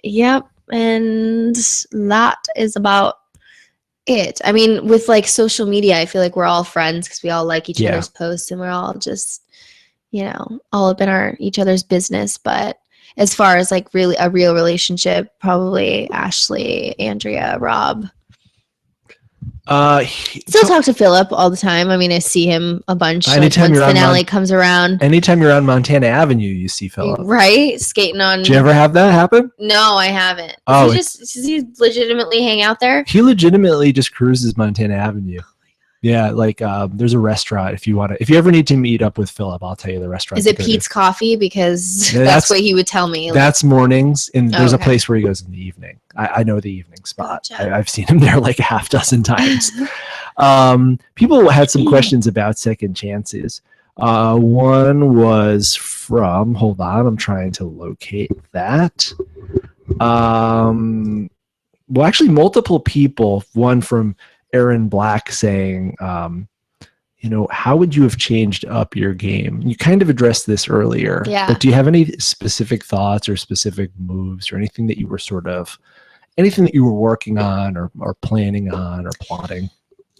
Yep, and that is about it. I mean, with like social media, I feel like we're all friends because we all like each other's posts, and we're all just, all up in each other's business. But as far as like really a real relationship, probably Ashley, Andrea, Rob. Still talk to Philip all the time. I mean, I see him a bunch anytime once finale comes around. Anytime you're on Montana Avenue, you see Philip. Right? Skating on. Did you ever have that happen? No, I haven't. Does he legitimately hang out there? He legitimately just cruises Montana Avenue. Yeah, like there's a restaurant if you ever need to meet up with Philip, I'll tell you the restaurant. Is it Pete's Coffee? Because that's what he would tell me. That's mornings, and there's a place where he goes in the evening. I know the evening spot. Gotcha. I've seen him there like a half dozen times. People had some questions about second chances. One was from, hold on, I'm trying to locate that. Well, actually multiple people, one from Aaron Black saying, how would you have changed up your game? You kind of addressed this earlier, but do you have any specific thoughts or specific moves or anything that you were working on or planning on or plotting?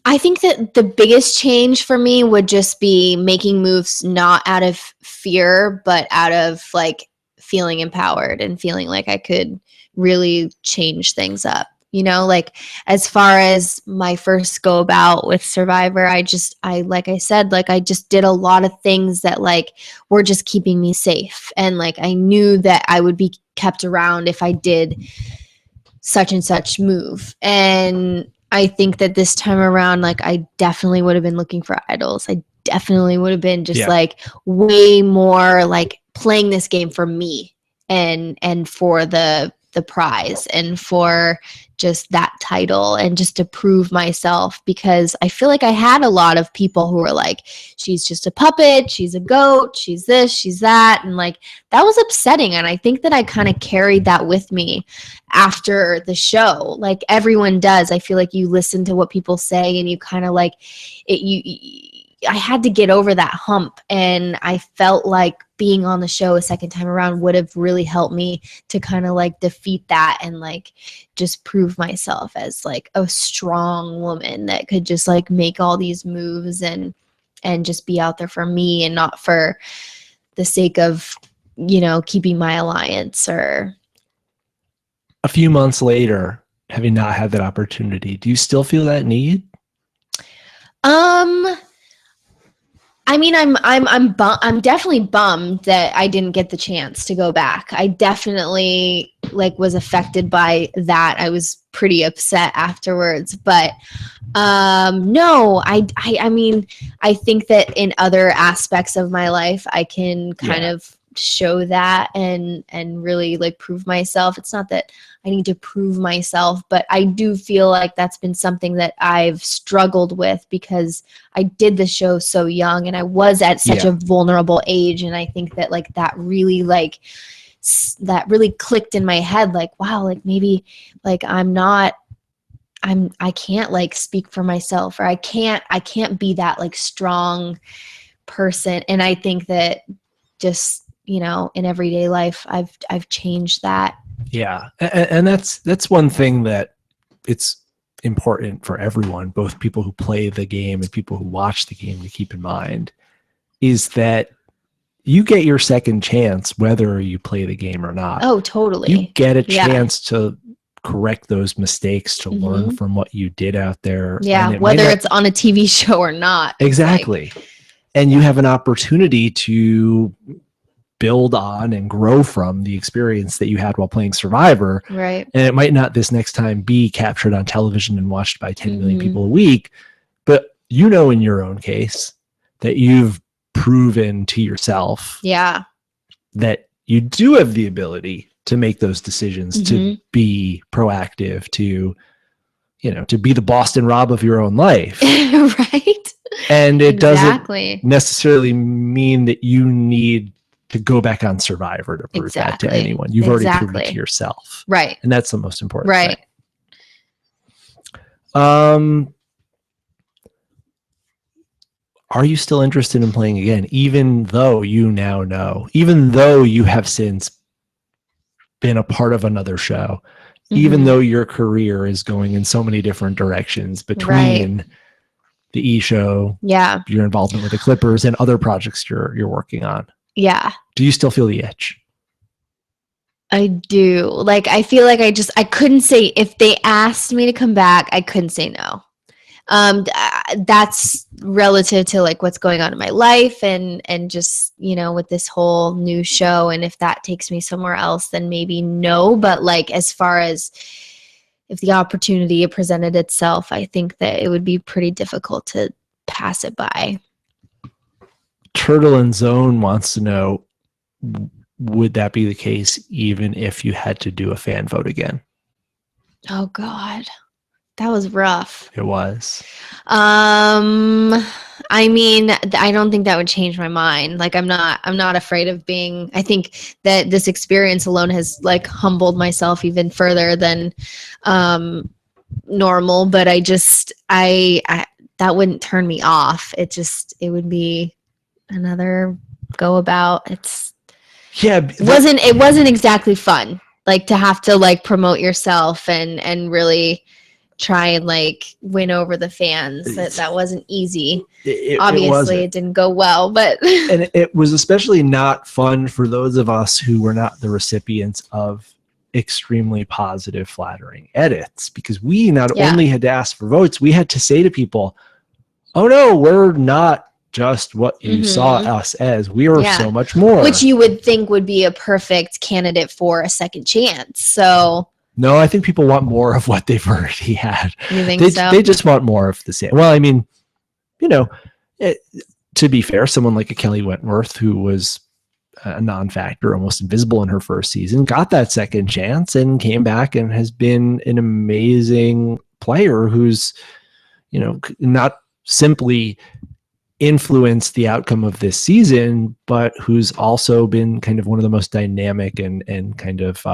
I think that the biggest change for me would just be making moves not out of fear, but out of like feeling empowered and feeling like I could really change things up. Like as far as my first go about with Survivor, I like I said, like I just did a lot of things that like were just keeping me safe. And like I knew that I would be kept around if I did such and such move. And I think that this time around, like I definitely would have been looking for idols. I definitely would have been just like way more like playing this game for me and for the prize and for just that title and just to prove myself, because I feel like I had a lot of people who were like, she's just a puppet, she's a goat, she's this, she's that. And like, that was upsetting. And I think that I kind of carried that with me after the show. Like everyone does. I feel like you listen to what people say and you kind of like it, I had to get over that hump, and I felt like being on the show a second time around would have really helped me to kind of like defeat that and like just prove myself as like a strong woman that could just like make all these moves and just be out there for me and not for the sake of, keeping my alliance. Or a few months later, having not had that opportunity, do you still feel that need? I mean, I'm definitely bummed that I didn't get the chance to go back. I definitely like was affected by that. I was pretty upset afterwards, but no, I mean, I think that in other aspects of my life, I can kind of show that and really like prove myself. It's not that I need to prove myself, but I do feel like that's been something that I've struggled with because I did the show so young and I was at such a vulnerable age. And I think that like that really clicked in my head. Like, wow, like maybe like I can't like speak for myself, or I can't be that like strong person. And I think that just, in everyday life, I've changed that. Yeah. And that's one thing that it's important for everyone, both people who play the game and people who watch the game, to keep in mind is that you get your second chance whether you play the game or not. Oh, totally. You get a chance to correct those mistakes, to learn from what you did out there. Yeah, whether it's on a TV show or not. Exactly. And you have an opportunity to build on and grow from the experience that you had while playing Survivor. Right. And it might not this next time be captured on television and watched by 10 million people a week, but in your own case that you've proven to yourself that you do have the ability to make those decisions, to be proactive, to be the Boston Rob of your own life. Right. And it doesn't necessarily mean that you need to go back on Survivor to prove that to anyone. You've already proven it to yourself. Right. And that's the most important thing. Are you still interested in playing again, even though you now know, even though you have since been a part of another show, even though your career is going in so many different directions between the E! Show, your involvement with the Clippers, and other projects you're working on? Yeah. Do you still feel the itch? I do. Like, I feel like I couldn't say, if they asked me to come back, I couldn't say no. That's relative to like what's going on in my life and just, you know, with this whole new show. And if that takes me somewhere else, then maybe no. But like, as far as if the opportunity presented itself, I think that it would be pretty difficult to pass it by. Turtle and Zone wants to know, would that be the case even if you had to do a fan vote again? Oh God, that was rough. It was. I mean, I don't think that would change my mind. Like, I'm not afraid of being, I think that this experience alone has like humbled myself even further than normal, but I that wouldn't turn me off. It would be another go about. It wasn't exactly fun, like to have to like promote yourself and really try and like win over the fans. That wasn't easy. Obviously it didn't go well, but and it was especially not fun for those of us who were not the recipients of extremely positive, flattering edits, because we not only had to ask for votes, we had to say to people, oh no, we're not just what you saw us as. We are so much more. Which you would think would be a perfect candidate for a second chance. So no, I think people want more of what they've already had. You think so? They just want more of the same. Well, I mean, you know, to be fair, someone like a Kelly Wentworth, who was a non-factor, almost invisible in her first season, got that second chance and came back and has been an amazing player who's, you know, not simply influenced the outcome of this season, but who's also been kind of one of the most dynamic and kind of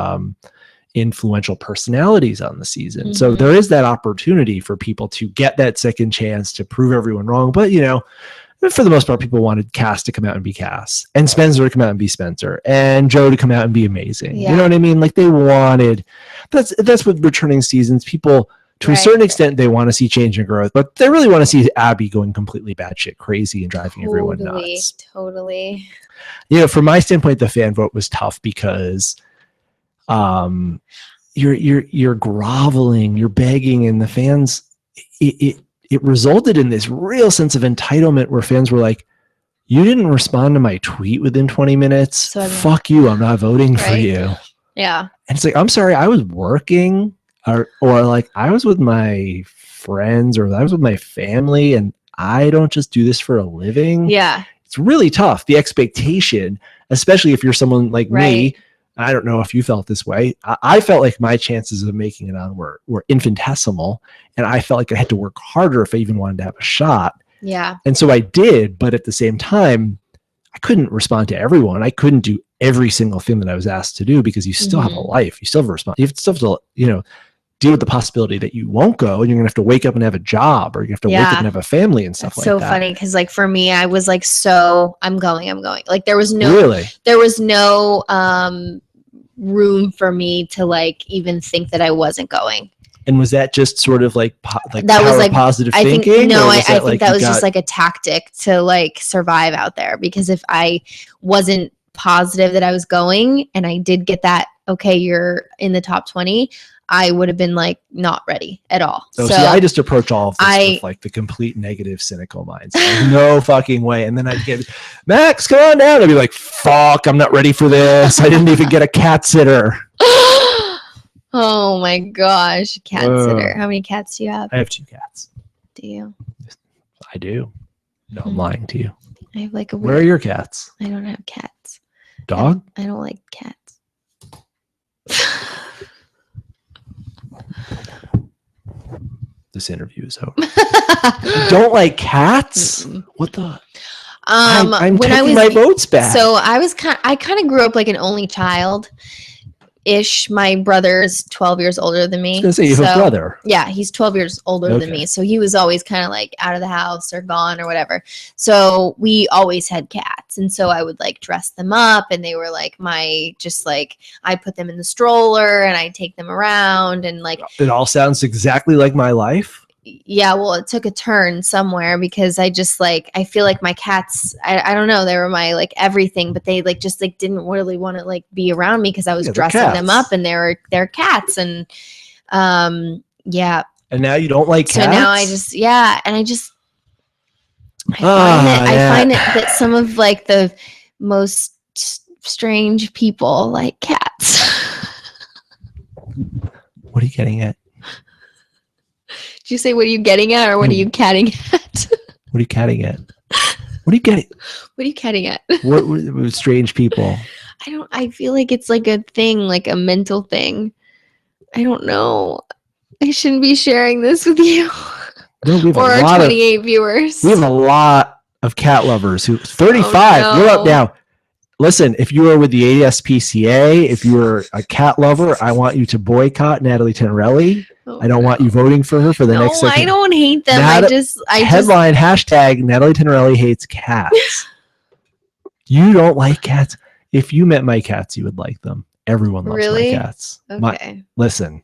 influential personalities on the season. So there is that opportunity for people to get that second chance to prove everyone wrong. But, you know, for the most part, people wanted Cass to come out and be Cass, and Spencer to come out and be Spencer, and Joe to come out and be amazing. You know what I mean? Like, they wanted, that's what returning seasons, people, to a certain extent, they want to see change and growth, but they really want to see Abby going completely batshit crazy and driving everyone nuts. Totally. You know, from my standpoint, the fan vote was tough because you're groveling, you're begging, and the fans, it resulted in this real sense of entitlement where fans were like, you didn't respond to my tweet within 20 minutes. So fuck you. I'm not voting for you. Yeah. And it's like, I'm sorry, I was working. Or like, I was with my friends, or I was with my family, and I don't just do this for a living. Yeah. It's really tough. The expectation, especially if you're someone like me, I don't know if you felt this way. I felt like my chances of making it on were infinitesimal, and I felt like I had to work harder if I even wanted to have a shot. Yeah. And so I did, but at the same time, I couldn't respond to everyone. I couldn't do every single thing that I was asked to do, because you still have a life. You still have a response. You still have to, you know, deal with the possibility that you won't go, and you're gonna have to wake up and have a job, or you have to wake up and have a family and stuff. That's like that. So funny, because like for me, I was like, so I'm going. Like there was no room for me to like even think that I wasn't going. And was that just sort of like that was like positive thinking? I think that was just like a tactic to like survive out there, because if I wasn't positive that I was going and I did get that, okay, you're in the top 20, I would have been like not ready at all. So see, I just approach all of this with like the complete negative, cynical mindset. Like, no fucking way. And then I'd get, Max, come on down. I'd be like, fuck, I'm not ready for this. I didn't even get a cat sitter. Oh my gosh, cat sitter. How many cats do you have? I have 2 cats. Do you? I do. No, I'm lying to you. I have like a Where are your cats? I don't have cats. Dog? I don't like cats. This interview is over. You don't like cats? What the? I'm taking my votes back. So I kind of grew up like an only child ish. My brother's 12 years older than me. I was gonna say you have a brother. Yeah, he's 12 years older than me. So he was always kind of like out of the house or gone or whatever. So we always had cats. And so I would like dress them up, and they were like I put them in the stroller and I take them around, and like it all sounds exactly like my life. yeah, well, it took a turn somewhere because I just like, I feel like my cats, I don't know, they were my like everything, but they like just like didn't really want to like be around me because I was dressing them up, and they're cats, and yeah. And now you don't like cats? So now I just, yeah, and I find it that some of like the most strange people like cats. What are you getting at? Did you say what are you getting at, or what are you catting at? What are you catting at? What are you getting? What are you catting at? What strange people? I feel like it's like a thing, like a mental thing. I don't know. I shouldn't be sharing this with you. No, we have or our 28 viewers. We have a lot of cat lovers who 35. Oh, no. We're up now. Listen, if you are with the ASPCA, if you're a cat lover, I want you to boycott Natalie Tenerelli. I don't want you voting for her for the next second. I don't hate them. Headline hashtag Natalie Tenerelli hates cats. You don't like cats. If you met my cats, you would like them. Everyone loves my cats. Okay. Listen,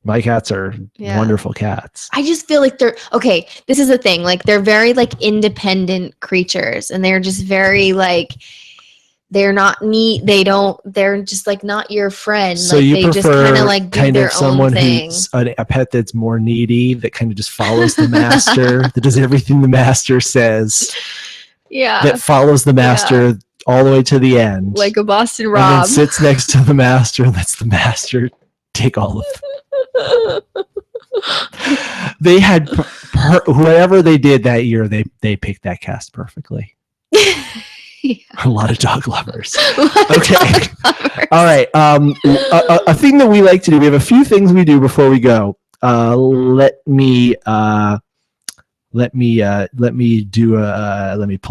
my cats are wonderful cats. I just feel like they're okay. This is the thing. Like they're very like independent creatures, and they're just very like. They're not neat. They're just like not your friend. So like, you they prefer just kind of like do their someone own thing. Who's a pet that's more needy, that kind of just follows the master, that does everything the master says. Yeah. That follows the master all the way to the end. Like a Boston Rob. And then sits next to the master and lets the master take all of it. They had whoever they did that year, they picked that cast perfectly. Yeah. A lot of dog lovers. Okay. All right. A thing that we like to do. We have a few things we do before we go. Let me pull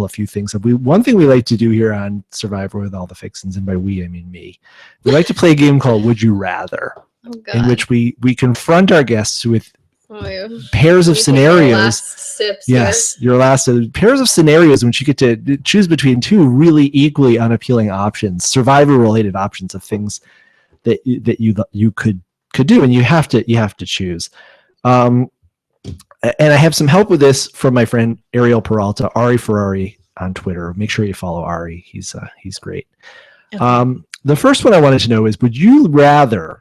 a few things up. One thing we like to do here on Survivor with all the Fixins, and by we I mean me. We like to play a game called Would You Rather, in which we confront our guests with pairs of scenarios. Yes, your last pairs of scenarios in which you get to choose between two really equally unappealing options, survivor-related options of things that you could do, and you have to choose. And I have some help with this from my friend Ariel Peralta, Ari Ferrari on Twitter. Make sure you follow Ari; he's great. Okay. The first one I wanted to know is: would you rather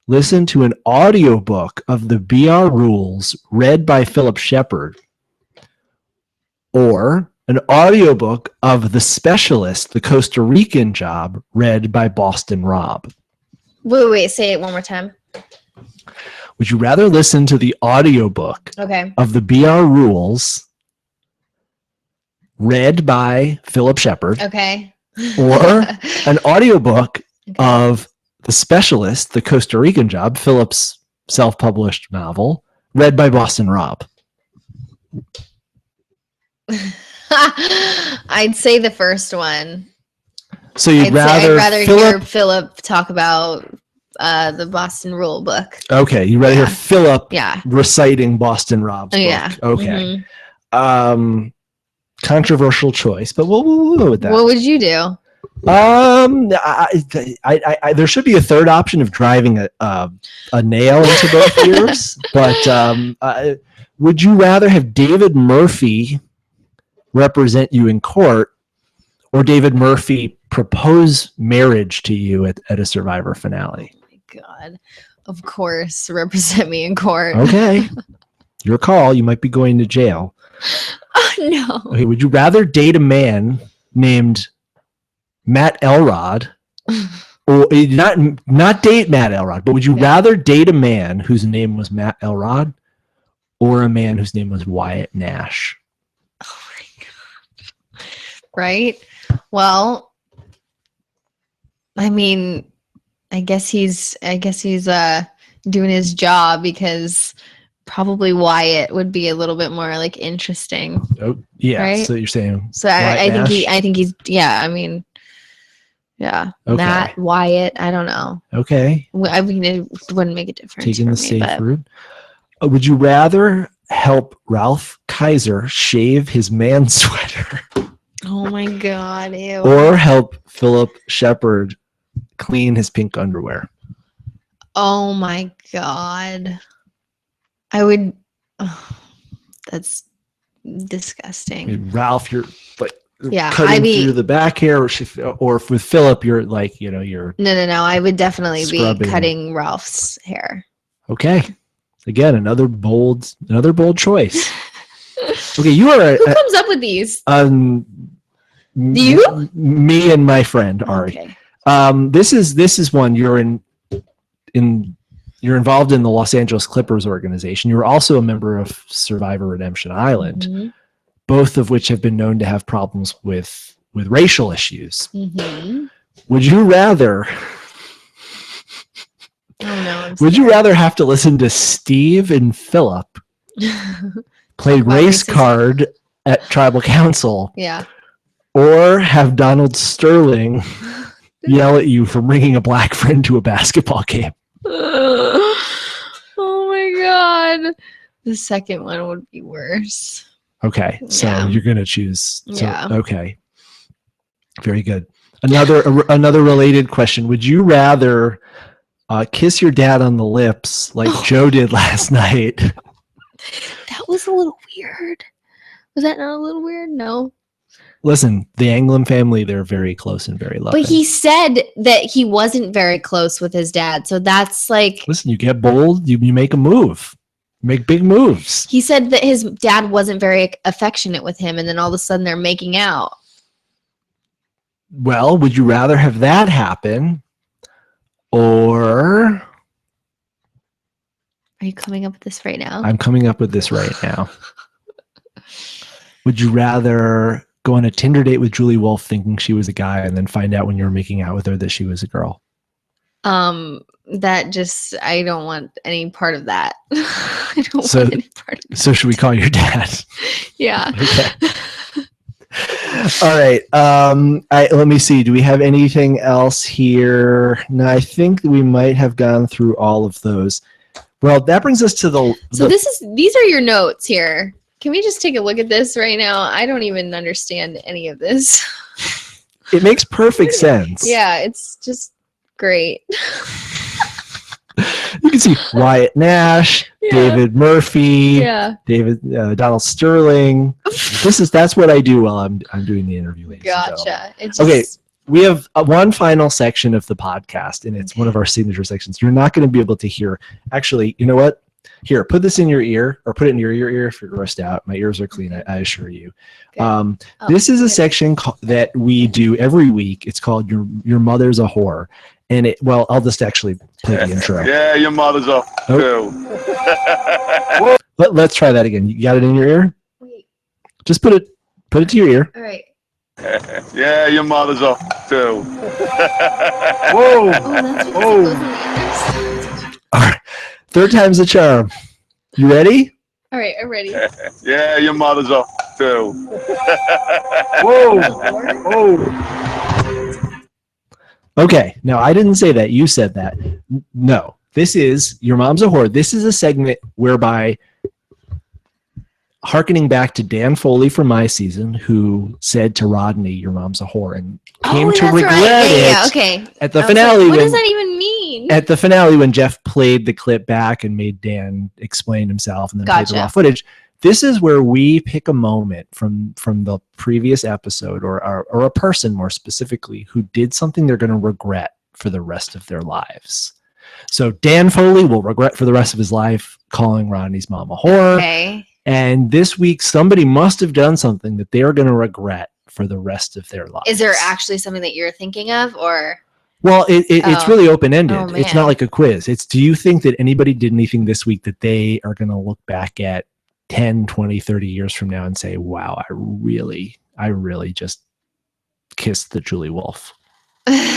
listen to an audiobook of the BR rules read by Philip Shepard, or an audiobook of The Specialist, the Costa Rican job, read by Boston Rob? Wait, say it one more time. Would you rather listen to the audiobook of the BR rules read by Philip Shepard, or an audiobook of The Specialist, the Costa Rican job, Philip's self-published novel, read by Boston Rob? I'd say the first one. So I'd rather hear Philip talk about the Boston Rule book. Okay, you rather hear Philip reciting Boston Rob's book. Yeah. Okay. Mm-hmm. Controversial choice, but we'll go with that. What would you do? There should be a third option of driving a nail into both ears, but would you rather have David Murphy represent you in court, or David Murphy propose marriage to you at a Survivor finale? Oh my God. Of course, represent me in court. Okay. Your call. You might be going to jail. Oh, no. Okay, would you rather date a man named Matt Elrod, or not date Matt Elrod, but would you rather date a man whose name was Matt Elrod, or a man whose name was Wyatt Nash? Oh my God. Right? Well, I mean, I guess he's doing his job, because probably Wyatt would be a little bit more like interesting. Oh, yeah. Right? So you're saying I think he's I mean, yeah. Okay. Matt, Wyatt, I don't know. Okay. I mean, it wouldn't make a difference. Taking the safe route. Would you rather help Ralph Kaiser shave his man sweater? Oh my God, ew. Or help Philip Shepard clean his pink underwear? Oh my God. I would Oh, that's disgusting. I mean, Ralph, you're like Yeah, cutting through the back hair, or with Philip, you're like, you're No. I would definitely Scrubbing. be cutting Ralph's hair. okay. Again, another bold choice. Okay, you are Who comes up with these? you, me, and my friend Ari. Okay. This is one you're you're involved in the Los Angeles Clippers organization. You're also a member of Survivor Redemption Island, Mm-hmm. both of which have been known to have problems with racial issues. Mm-hmm. Would you rather? Oh no! Would you rather have to listen to Steve and Philip play race card at Tribal Council, Yeah. or have Donald Sterling yell at you for bringing a black friend to a basketball game? Oh my god. The second one would be worse. Okay, so Yeah. you're gonna choose. So, Yeah. Okay. Very good. Another related question: would you rather kiss your dad on the lips like Joe did last night? That was a little weird. Was that not a little weird? No. Listen, the Anglin family, they're very close and very loving. But he said that he wasn't very close with his dad. So that's like, listen, you get bold, you make a move. Make big moves. he said that his dad wasn't very affectionate with him. And then all of a sudden they're making out. Well, would you rather have that happen, or... Are you coming up with this right now? I'm coming up with this right now. Would you rather go on a Tinder date with Julie Wolfe thinking she was a guy and then find out when you were making out with her that she was a girl? That just, I don't want any part of that. I don't want any part of that. So should we call your dad? Yeah. Okay. All right. Let me see. Do we have anything else here? No, I think we might have gone through all of those. Well, that brings us to these are your notes here. Can we just take a look at this right now? I don't even understand any of this. It makes perfect sense. Yeah, it's just great. You can see Wyatt Nash, Yeah. David Murphy, Yeah. Donald Sterling. That's what I do while I'm doing the interview. ladies and gentlemen. Gotcha. It's Okay, we have one final section of the podcast, and it's one of our signature sections. You're not going to be able to hear. Actually, you know what? Here, put this in your ear, or put it near your ear if you're grossed out. My ears are clean, I assure you. Okay. This is a section that we do every week. It's called Your Mother's a Whore. And I'll just actually play the intro. Yeah, your mother's a too. Let's try that again. You got it in your ear? Wait. Just put it to your ear. All right. Yeah, your mother's a too. Whoa! Oh, that's what goes in the ears. All right. Third time's the charm. You ready? All right, I'm ready. Yeah, your mother's a too. Whoa! Whoa! Okay, no, I didn't say that. You said that. No, this is Your Mom's a Whore. This is a segment whereby, hearkening back to Dan Foley from my season, who said to Rodney, "Your mom's a whore," and came to regret it. Yeah, okay. At the finale, what does that even mean? At the finale, when Jeff played the clip back and made Dan explain himself, and then played the raw footage. This is where we pick a moment from the previous episode, or a person more specifically, who did something they're going to regret for the rest of their lives. So Dan Foley will regret for the rest of his life calling Rodney's mom a whore. Okay. And this week, somebody must have done something that they are going to regret for the rest of their lives. Is there actually something that you're thinking of, or? Well, it's really open-ended. Oh, it's not like a quiz. It's, do you think that anybody did anything this week that they are going to look back at 10, 20, 30 years from now and say, wow, I really just kissed the Julie Wolfe? Trying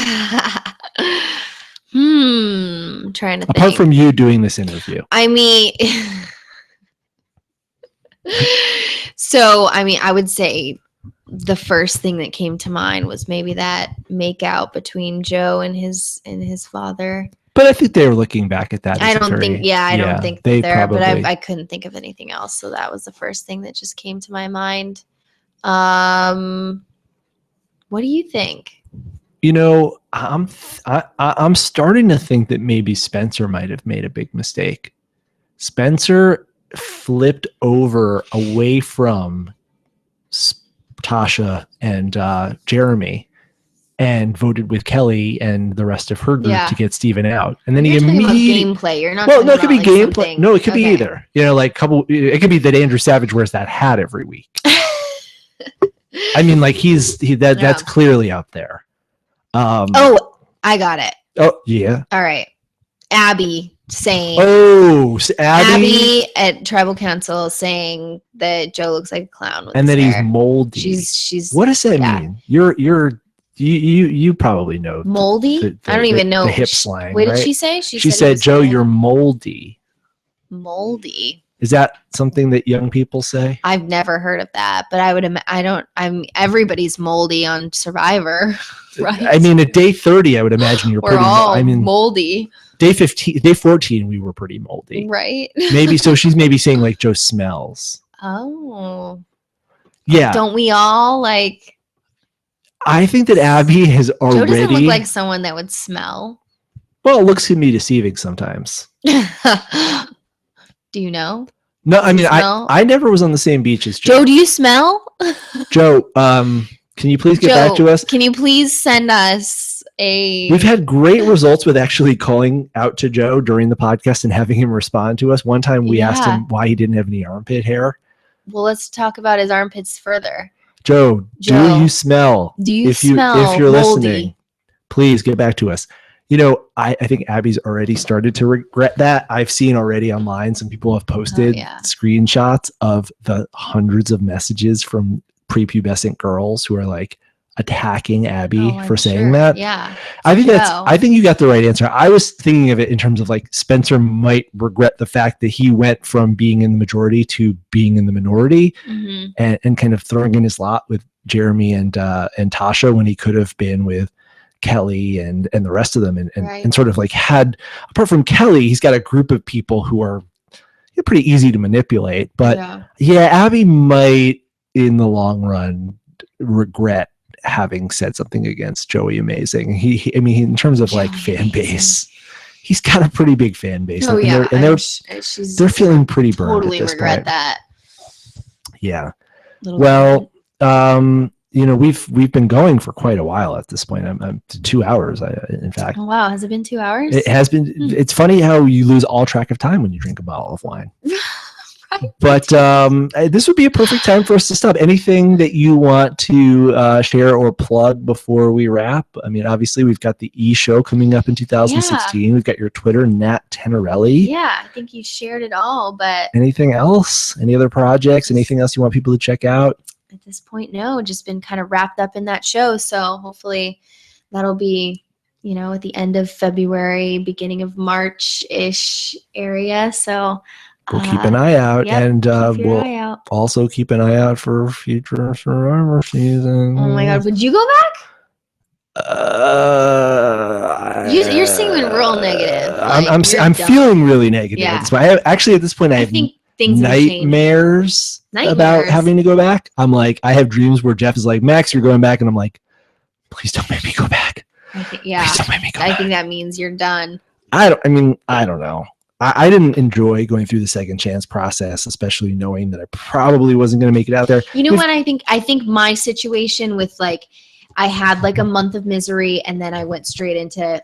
to think. Apart from you doing this interview. I mean, I would say the first thing that came to mind was maybe that make out between Joe and his father. But I think they were looking back at that. I don't think they there, but probably... I couldn't think of anything else. So that was the first thing that just came to my mind. What do you think? You know, I'm starting to think that maybe Spencer might have made a big mistake. Spencer flipped over away from Tasha and Jeremy and voted with Kelly and the rest of her group to get Steven out. And then You're he talking about immediately gameplay. You're not. well, no, it could be like gameplay. something- No, it could be Okay. either. You know, like it could be that Andrew Savage wears that hat every week. I mean, like that's clearly out there. Oh, I got it. Oh yeah. All right. Abby saying. Oh, so Abby at tribal council saying that Joe looks like a clown with and his then he's hair. moldy. She's What does that mean? You probably know moldy. I don't even know the hip slang. What right? did she say? She he said, was "Joe, good. you're moldy." Moldy. Is that something that young people say? I've never heard of that, but I'm everybody's moldy on Survivor, right? I mean, at day 30, I would imagine you're we're pretty. all I mean, moldy, day 14, we were pretty moldy. right? Maybe so. She's maybe saying like Joe smells. Oh, Yeah. don't we all like? I think that Abby has Joe doesn't look already. like someone that would smell. Well, looks can be deceiving sometimes. Do you know? No, I mean, Smell? I never was on the same beach as Joe. Joe, do you smell? Joe, can you please get Joe, back to us? Can you please send us a? We've had great results with actually calling out to Joe during the podcast and having him respond to us. One time we asked him why he didn't have any armpit hair. Well, let's talk about his armpits further. Joe, do you smell? Do you if smell if you're moldy? listening, please get back to us. You know, I think Abby's already started to regret that. I've seen already online some people have posted screenshots of the hundreds of messages from prepubescent girls who are like attacking Abby for saying that. Yeah. I think you got the right answer. I was thinking of it in terms of like Spencer might regret the fact that he went from being in the majority to being in the minority and kind of throwing in his lot with Jeremy and Tasha when he could have been with Kelly and the rest of them and sort of like had, apart from Kelly, he's got a group of people who are pretty easy to manipulate. But yeah, Abby might in the long run regret having said something against Joey Amazing. I mean, in terms of like fan base, he's got a pretty big fan base. Oh, yeah. And they're feeling pretty burned. Totally at this regret point. that. Yeah. Well, you know, we've been going for quite a while at this point. I'm 2 hours, in fact. Oh, wow. Has it been 2 hours? It has been. It's funny how you lose all track of time when you drink a bottle of wine. Right. But this would be a perfect time for us to stop. Anything that you want to share or plug before we wrap? I mean, obviously, we've got the E-show coming up in 2016. We've got your Twitter, Nat Tenerelli. Yeah, I think you shared it all, but... Anything else? Any other projects? Anything else you want people to check out? At this point, no. Just been kind of wrapped up in that show. So hopefully that'll be, you know, at the end of February, beginning of March-ish area. So... We'll keep an eye out, and we'll also keep an eye out for future Survivor season. Oh my God, would you go back? You're seeming real negative. Like, I'm feeling really negative. Yeah. At this point. At this point, I have things nightmares about having to go back. I'm like, I have dreams where Jeff is like, Max, you're going back, and I'm like, please don't make me go back. Please don't make me go back. I think that means you're done. I don't know. I didn't enjoy going through the second chance process, especially knowing that I probably wasn't going to make it out there. You know what I think? I think my situation with like, I had like a month of misery and then I went straight into,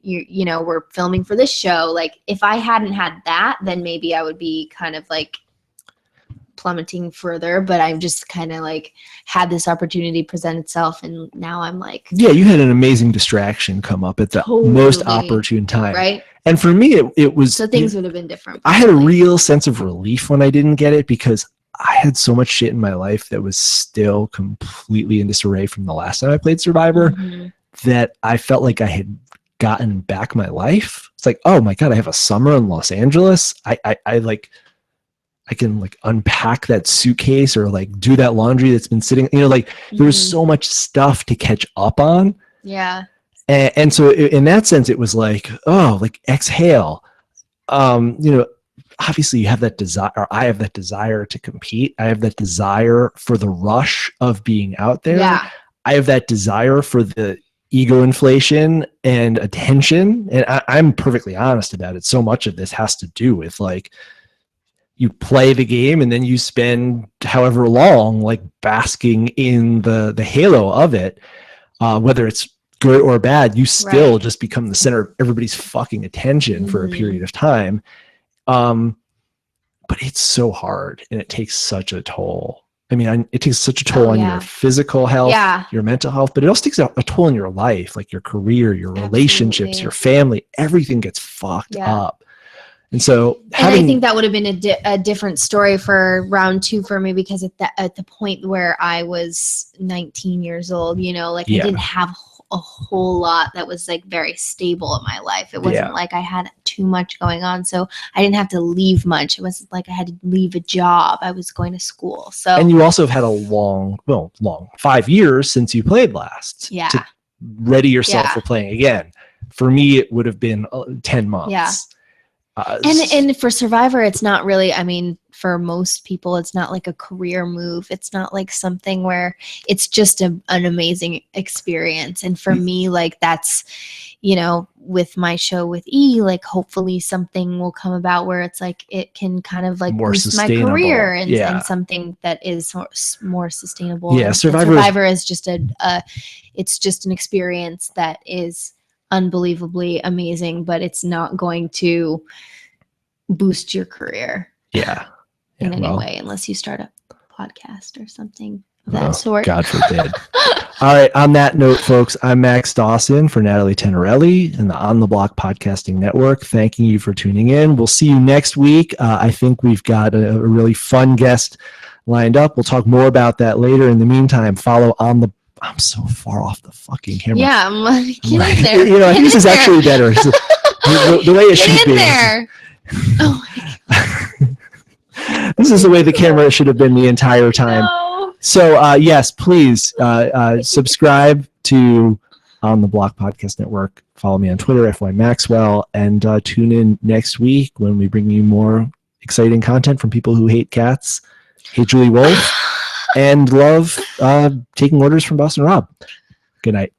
you know, we're filming for this show. Like if I hadn't had that, then maybe I would be kind of like plummeting further, but I've just kind of like had this opportunity present itself and now I'm like, yeah, you had an amazing distraction come up at the most opportune time. Right. And for me, it was... So things would have been different. I had a real sense of relief when I didn't get it because I had so much shit in my life that was still completely in disarray from the last time I played Survivor that I felt like I had gotten back my life. It's like, oh my God, I have a summer in Los Angeles. I can like unpack that suitcase or like do that laundry that's been sitting, you know, like there was so much stuff to catch up on. Yeah. And so in that sense, it was like, oh, like exhale. You know, obviously you have that desire, or I have that desire to compete. I have that desire for the rush of being out there. Yeah. I have that desire for the ego inflation and attention. And I'm perfectly honest about it. So much of this has to do with like, you play the game and then you spend however long like basking in the halo of it, whether it's good or bad, you still just become the center of everybody's fucking attention for a period of time. But it's so hard and it takes such a toll. I mean, it takes such a toll on your physical health, your mental health, but it also takes a toll on your life, like your career, your relationships, your family, everything gets fucked up. And so I think that would have been a different story for round 2 for me, because at the point where I was 19 years old, you know, like I didn't have a whole lot that was like very stable in my life. It wasn't like I had too much going on, so I didn't have to leave much. It wasn't like I had to leave a job. I was going to school. So, and you also have had a long 5 years since you played last to ready yourself for playing again. For me, it would have been 10 months. And for Survivor, it's not really, I mean, for most people, it's not like a career move. It's not like something where it's just an amazing experience. And for me, like that's, you know, with my show with E, like hopefully something will come about where it's like it can kind of like more boost my career and something that is more sustainable. Yeah, Survivor is just it's just an experience that is unbelievably amazing, but it's not going to boost your career in any way unless you start a podcast or something of that sort. God forbid. All right, on that note, folks, I'm Max Dawson for Natalie Tenerelli and the On the Block Podcasting Network, thanking you for tuning in. We'll see you next week. I think we've got a really fun guest lined up. We'll talk more about that later. In the meantime, follow I'm so far off the fucking camera. Yeah, I'm like, get in there. You know, I think this is actually better. The way it should be. Get in there. Oh my God. This is the way the camera should have been the entire time. No. So, yes, please subscribe to On the Block Podcast Network. Follow me on Twitter, FY Maxwell, and tune in next week when we bring you more exciting content from people who hate cats, hate Julie Wolf, and love taking orders from Boston Rob. Good night.